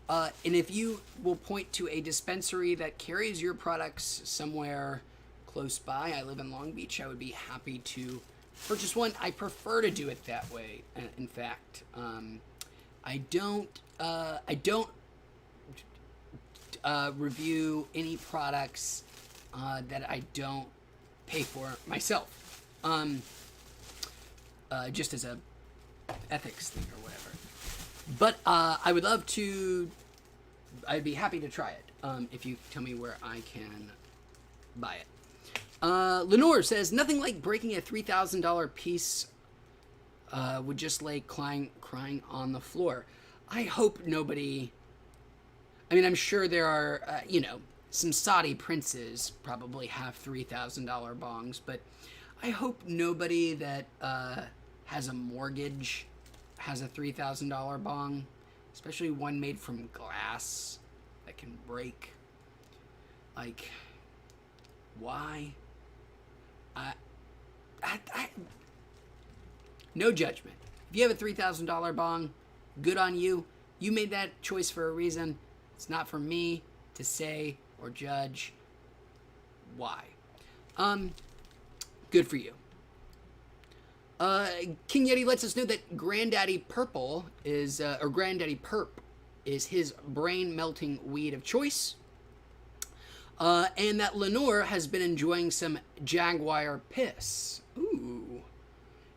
And if you will point to a dispensary that carries your products somewhere close by, I live in Long Beach, I would be happy to purchase one. I prefer to do it that way. In fact, I don't review any products that I don't pay for myself. Just as a ethics thing or whatever. But I would love to. I'd be happy to try it if you tell me where I can buy it. Lenore says nothing like breaking a $3,000 piece would just lay crying on the floor. I hope nobody. I mean, I'm sure there are some Saudi princes probably have $3,000 bongs, but I hope nobody that has a mortgage has a $3,000 bong, especially one made from glass that can break. Like, why? No judgment. If you have a $3,000 bong, good on you. You made that choice for a reason. It's not for me to say or judge why. Good for you. King Yeti lets us know that Granddaddy Purple is, or Granddaddy Perp is his brain-melting weed of choice. And that Lenore has been enjoying some Jaguar Piss. Ooh.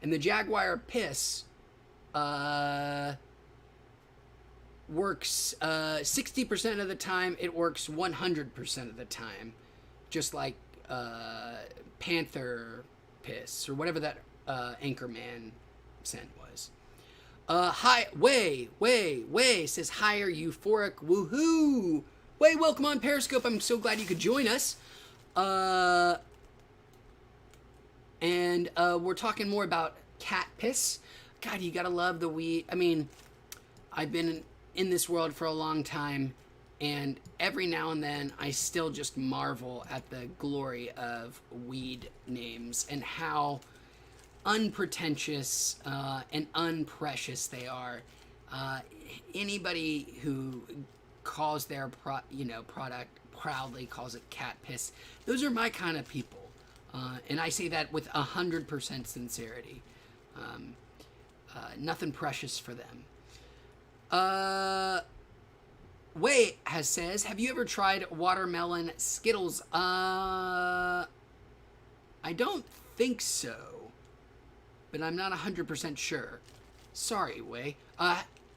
And the Jaguar Piss, works 60% of the time. It works 100% of the time. Just like Panther Piss, or whatever that Anchorman scent was. Hi, Way says, hi, are euphoric, woohoo. Way, welcome on Periscope. I'm so glad you could join us. And we're talking more about cat piss. God, you gotta love the weed. I mean, I've been in this world for a long time, and every now and then I still just marvel at the glory of weed names and how unpretentious and unprecious they are. Anybody who calls their product proudly calls it cat piss. Those are my kind of people, and I say that with 100% sincerity. Nothing precious for them. Way says, have you ever tried watermelon Skittles? I don't think so, but I'm not 100% sure. Sorry, Way.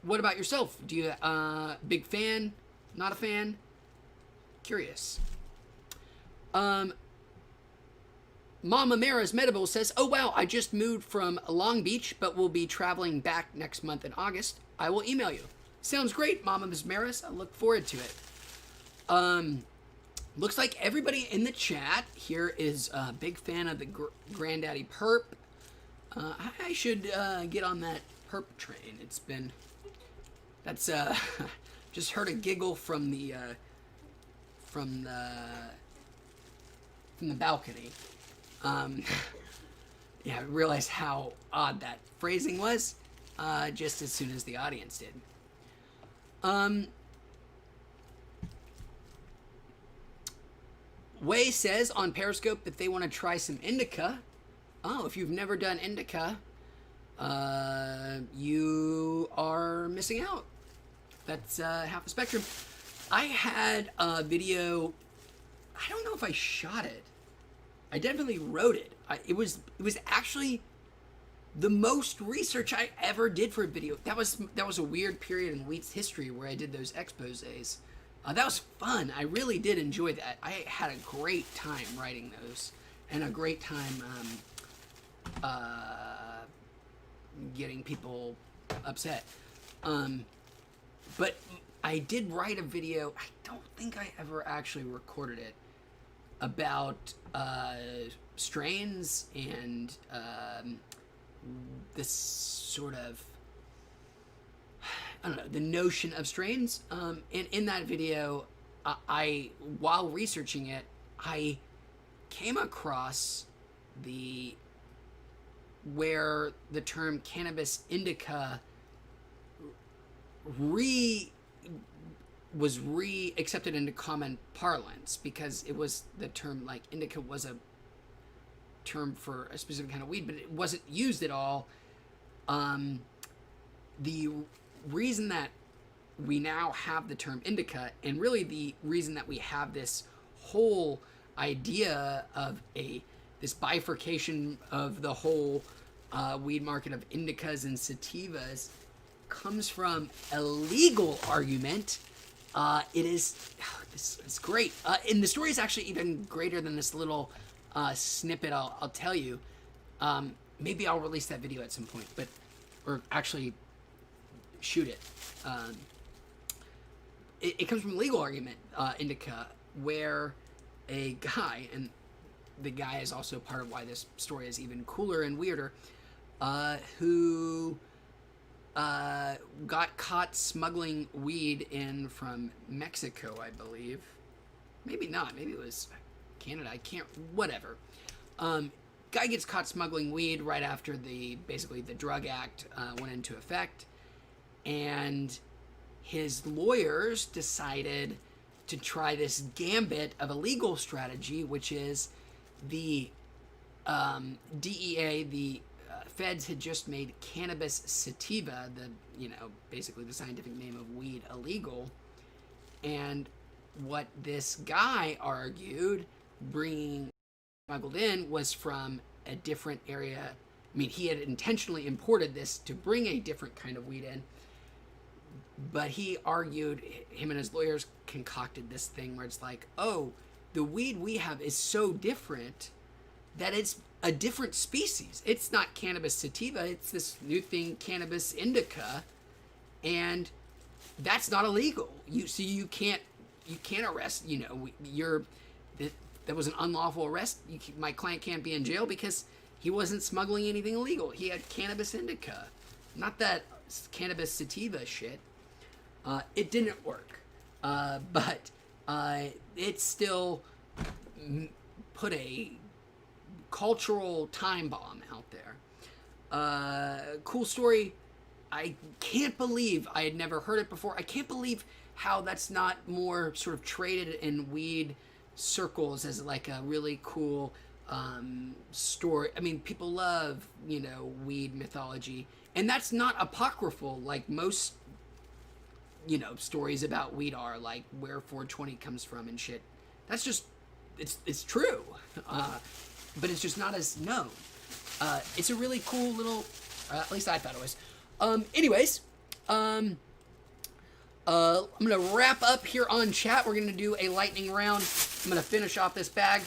What about yourself? Do you, big fan? Not a fan? Curious. Mama Mara's Medable says, "Oh wow, I just moved from Long Beach, but will be traveling back next month in August. I will email you." Sounds great, Mama Maris. I look forward to it. Looks like everybody in the chat here is a big fan of the Granddaddy Perp. I should get on that Perp train. It's been... That's, just heard a giggle from the balcony. Yeah, I realized how odd that phrasing was, just as soon as the audience did. Way says on Periscope that they want to try some indica. Oh, if you've never done indica, you are missing out. That's half the spectrum. I had a video. I don't know if I shot it. I definitely wrote it. It was actually the most research I ever did for a video. That was a weird period in Wheat's history where I did those exposés. That was fun. I really did enjoy that. I had a great time writing those, and a great time getting people upset. But I did write a video. I don't think I ever actually recorded it, about strains and this sort of, I don't know, the notion of strains. In that video, while researching it, I came across where the term cannabis indica was accepted into common parlance, because it was the term, like, indica was a term for a specific kind of weed, but it wasn't used at all. The reason that we now have the term indica, and really the reason that we have this whole idea of this bifurcation of the whole weed market of indicas and sativas, comes from a legal argument. It's great. And the story is actually even greater than this little snippet I'll tell you. Maybe I'll release that video at some point, or actually shoot it. It comes from a legal argument, indica, where a guy, and the guy is also part of why this story is even cooler and weirder, who got caught smuggling weed in from Mexico, I believe. Maybe not. Maybe it was Canada. I can't... Whatever. Guy gets caught smuggling weed right after basically the Drug Act went into effect. And his lawyers decided to try this gambit of a legal strategy, which is the DEA, the feds had just made cannabis sativa, basically the scientific name of weed, illegal. And what this guy argued, bringing smuggled in, was from a different area. I mean, he had intentionally imported this to bring a different kind of weed in. But he argued, him and his lawyers concocted this thing where it's like, oh, the weed we have is so different that it's a different species. It's not cannabis sativa. It's this new thing, cannabis indica, and that's not illegal. You can't arrest. That was an unlawful arrest. My client can't be in jail because he wasn't smuggling anything illegal. He had cannabis indica, not that cannabis sativa shit. It didn't work, but it still put a cultural time bomb out there. Cool story. I can't believe I had never heard it before. I can't believe how that's not more sort of traded in weed circles as like a really cool story. I mean, people love, weed mythology, and that's not apocryphal like most, stories about weed are, like where 420 comes from and shit. That's just, it's true. But it's just not as known. It's a really cool little, at least I thought it was. Anyways, I'm going to wrap up here on chat. We're going to do a lightning round. I'm going to finish off this bag.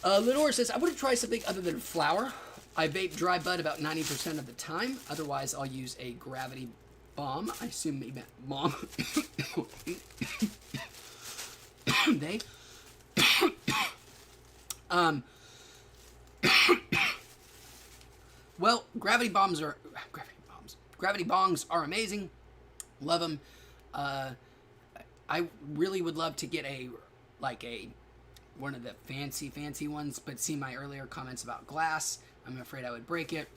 Lenore says, I want to try something other than flour. I vape dry bud about 90% of the time. Otherwise, I'll use a gravity bomb. I assume he meant mom. They. Well, gravity bongs are amazing. Love them. I really would love to get one of the fancy ones, but see my earlier comments about glass. I'm afraid I would break it.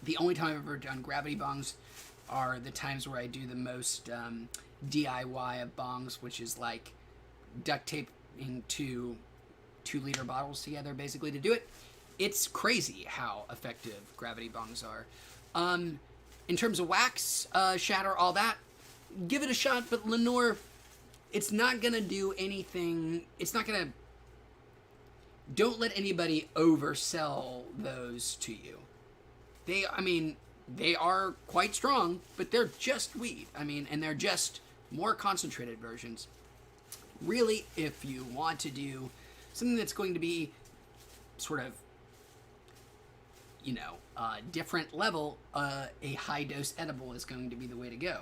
The only time I've ever done gravity bongs are the times where I do the most DIY of bongs, which is like duct taping 2-liter bottles together basically to do it. It's crazy how effective gravity bongs are. In terms of wax, shatter, all that, give it a shot, but Lenore, it's not going to do anything. It's not going to... Don't let anybody oversell those to you. They are quite strong, but they're just weed. And they're just more concentrated versions. Really, if you want to do something that's going to be sort of, different level, a high-dose edible is going to be the way to go.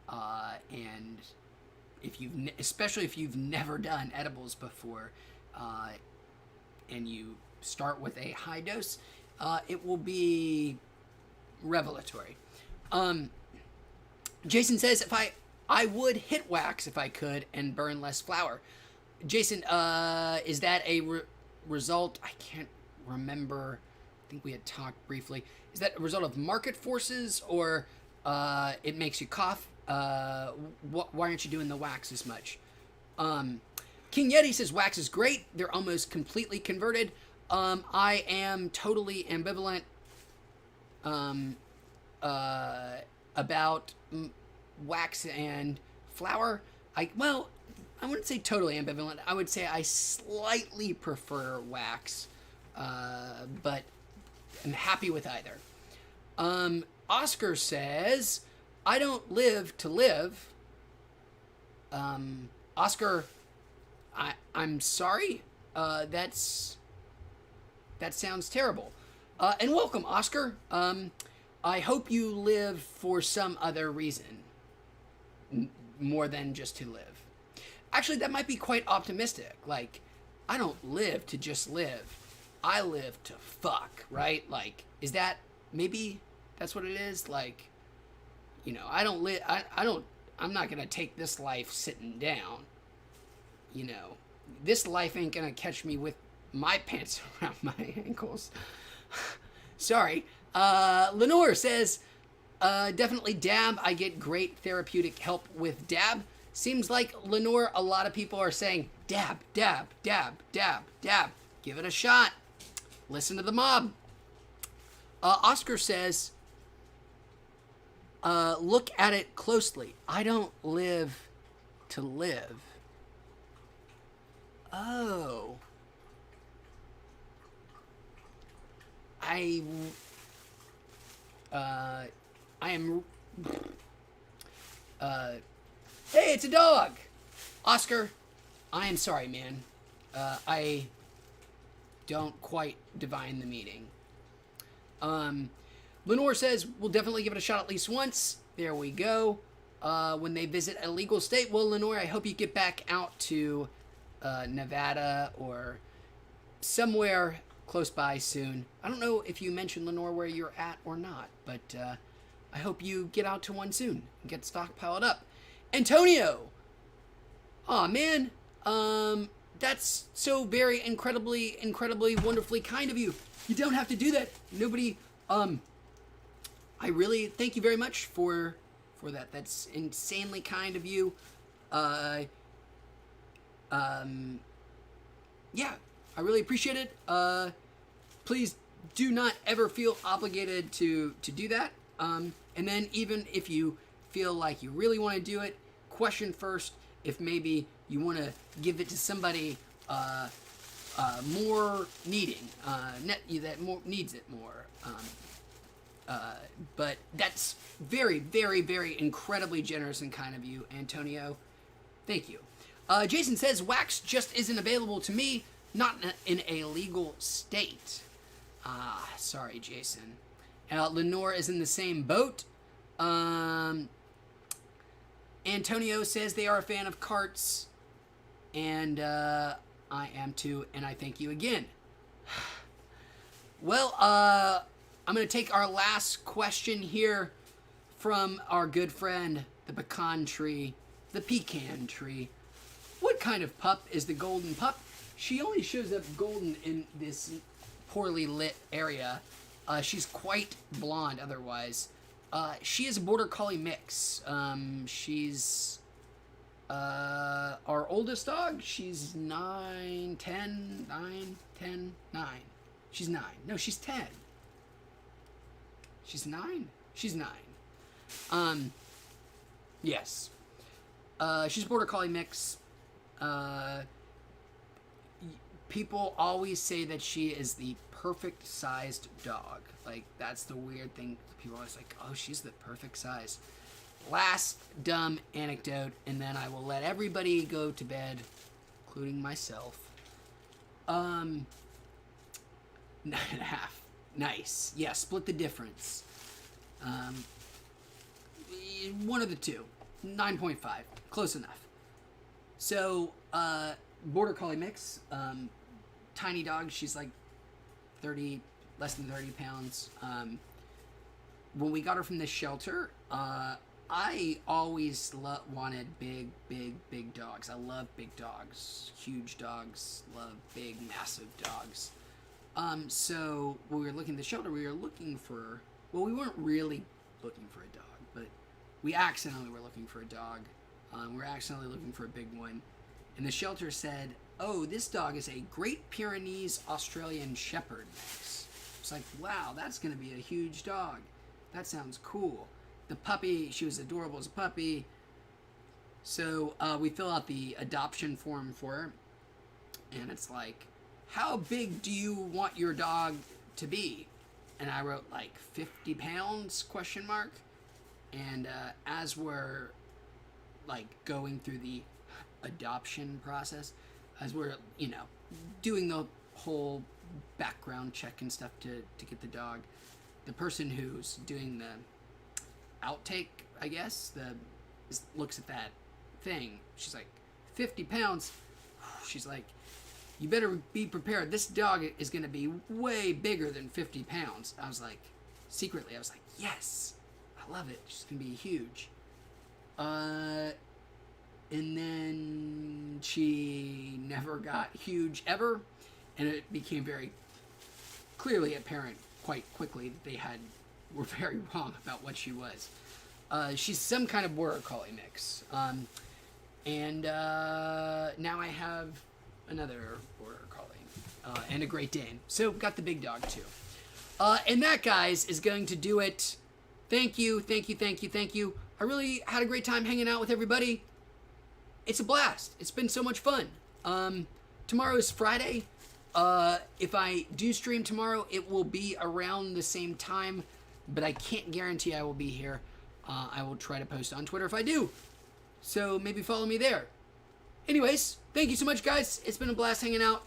And especially if you've never done edibles before, and you start with a high dose, it will be revelatory. Jason says, if I would hit wax if I could and burn less flour. Jason, is that a result? I can't remember. I think we had talked briefly. Is that a result of market forces, or it makes you cough? Why aren't you doing the wax as much? King Yeti says wax is great. They're almost completely converted. I am totally ambivalent about wax and flour. I wouldn't say totally ambivalent. I would say I slightly prefer wax, but I'm happy with either. Oscar says, I don't live to live. Oscar, I'm sorry. That sounds terrible. And welcome, Oscar. I hope you live for some other reason, more than just to live. Actually, that might be quite optimistic. Like, I don't live to just live. I live to fuck, right? Like, is that, maybe that's what it is? Like, I don't live, I'm not gonna take this life sitting down. This life ain't gonna catch me with my pants around my ankles. Sorry. Lenore says, definitely dab. I get great therapeutic help with dab. Seems like, Lenore, a lot of people are saying, dab, dab, dab, dab, dab. Give it a shot. Listen to the mob. Oscar says, look at it closely. I don't live to live. Oh. I am... hey, it's a dog! Oscar, I am sorry, man. I don't quite divine the meaning. Lenore says, we'll definitely give it a shot at least once. There we go. When they visit a legal state. Well, Lenore, I hope you get back out to Nevada or somewhere close by soon. I don't know if you mentioned, Lenore, where you're at or not, but I hope you get out to one soon and get stockpiled up. Antonio! Aw, man. That's so very incredibly wonderfully kind of you. You don't have to do that. Nobody, I really thank you very much for that. That's insanely kind of you. Yeah, I really appreciate it. Please do not ever feel obligated to do that. And then even if you feel like you really want to do it, question first if maybe you want to give it to somebody more needing, that more needs it more. But that's very, very, very incredibly generous and kind of you, Antonio. Thank you. Jason says, wax just isn't available to me, not in a legal state. Sorry, Jason. Lenore is in the same boat. Antonio says they are a fan of carts, and I am too, and I thank you again. Well, I'm going to take our last question here from our good friend, the pecan tree, the pecan tree. What kind of pup is the golden pup? She only shows up golden in this poorly lit area. She's quite blonde otherwise. She is a border collie mix. She's our oldest dog. She's 9. She's 9. No, she's 10. She's 9? She's 9. Yes. She's a border collie mix. People always say that she is the perfect sized dog. Like, that's the weird thing. People are always like, oh, she's the perfect size. Last dumb anecdote, and then I will let everybody go to bed, including myself. 9.5. Nice. Yeah, split the difference. One of the two. 9.5. Close enough. So, border collie mix. Tiny dog. She's like 30, less than 30 pounds. When we got her from the shelter, I always wanted big dogs. I love big dogs. Huge dogs. Love big, massive dogs. So when we were looking at the shelter, we were looking for, well, we weren't really looking for a dog, but we accidentally were looking for a dog. We were accidentally looking for a big one. And the shelter said, oh, this dog is a Great Pyrenees Australian Shepherd mix. It's like, wow, that's going to be a huge dog. That sounds cool. The puppy, she was adorable as a puppy. So we fill out the adoption form for her. And it's like, how big do you want your dog to be? And I wrote like 50 pounds, question mark. And as we're like going through the adoption process, as we're, you know, doing the whole background check and stuff to get the dog, the person who's doing the outtake, I guess, looks at that thing. She's like, 50 pounds. She's like, you better be prepared. This dog is going to be way bigger than 50 pounds. I was like, secretly, I was like, yes, I love it. She's going to be huge. And then she never got huge ever. And it became very clearly apparent quite quickly that they were very wrong about what she was. She's some kind of border collie mix. And now I have another border collie and a Great Dane. So got the big dog too. And that, guys, is going to do it. Thank you. I really had a great time hanging out with everybody. It's a blast. It's been so much fun. Tomorrow is Friday. If I do stream tomorrow, it will be around the same time, but I can't guarantee I will be here. I will try to post on Twitter if I do. So maybe follow me there. Anyways, thank you so much, guys. It's been a blast hanging out.